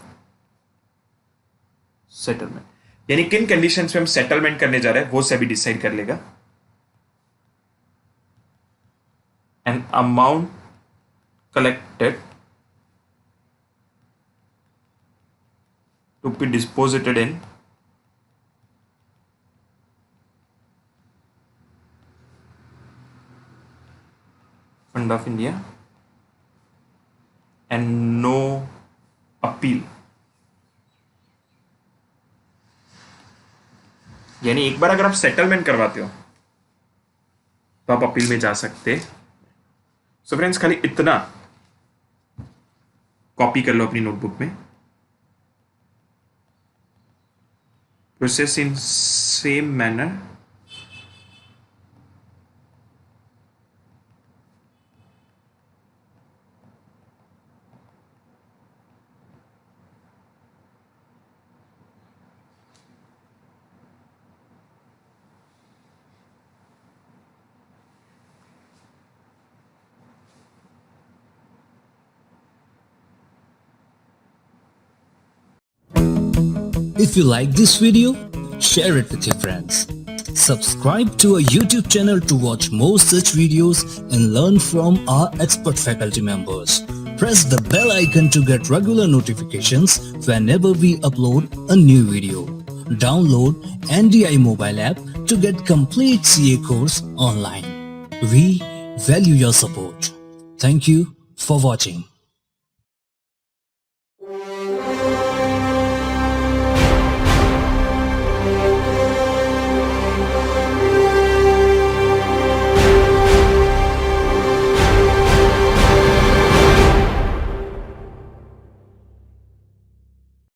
settlement, यानी किन कंडीशंस में हम सेटलमेंट करने जा रहे हैं वो सेबी डिसाइड कर लेगा. An amount collected to be deposited in Fund of India and no appeal, यानी एक बार अगर आप सेटलमेंट करवाते हो तो आप अपील में जा सकते. सो फ्रेंड्स, खाली इतना कॉपी कर लो अपनी नोटबुक में. Process in same manner If you like this video, share it with your friends. Subscribe to our YouTube channel to watch more such videos and learn from our expert faculty members. Press the bell icon to get regular notifications whenever we upload a new video. Download NDI mobile app to get complete CA course online. We value your support. Thank you for watching.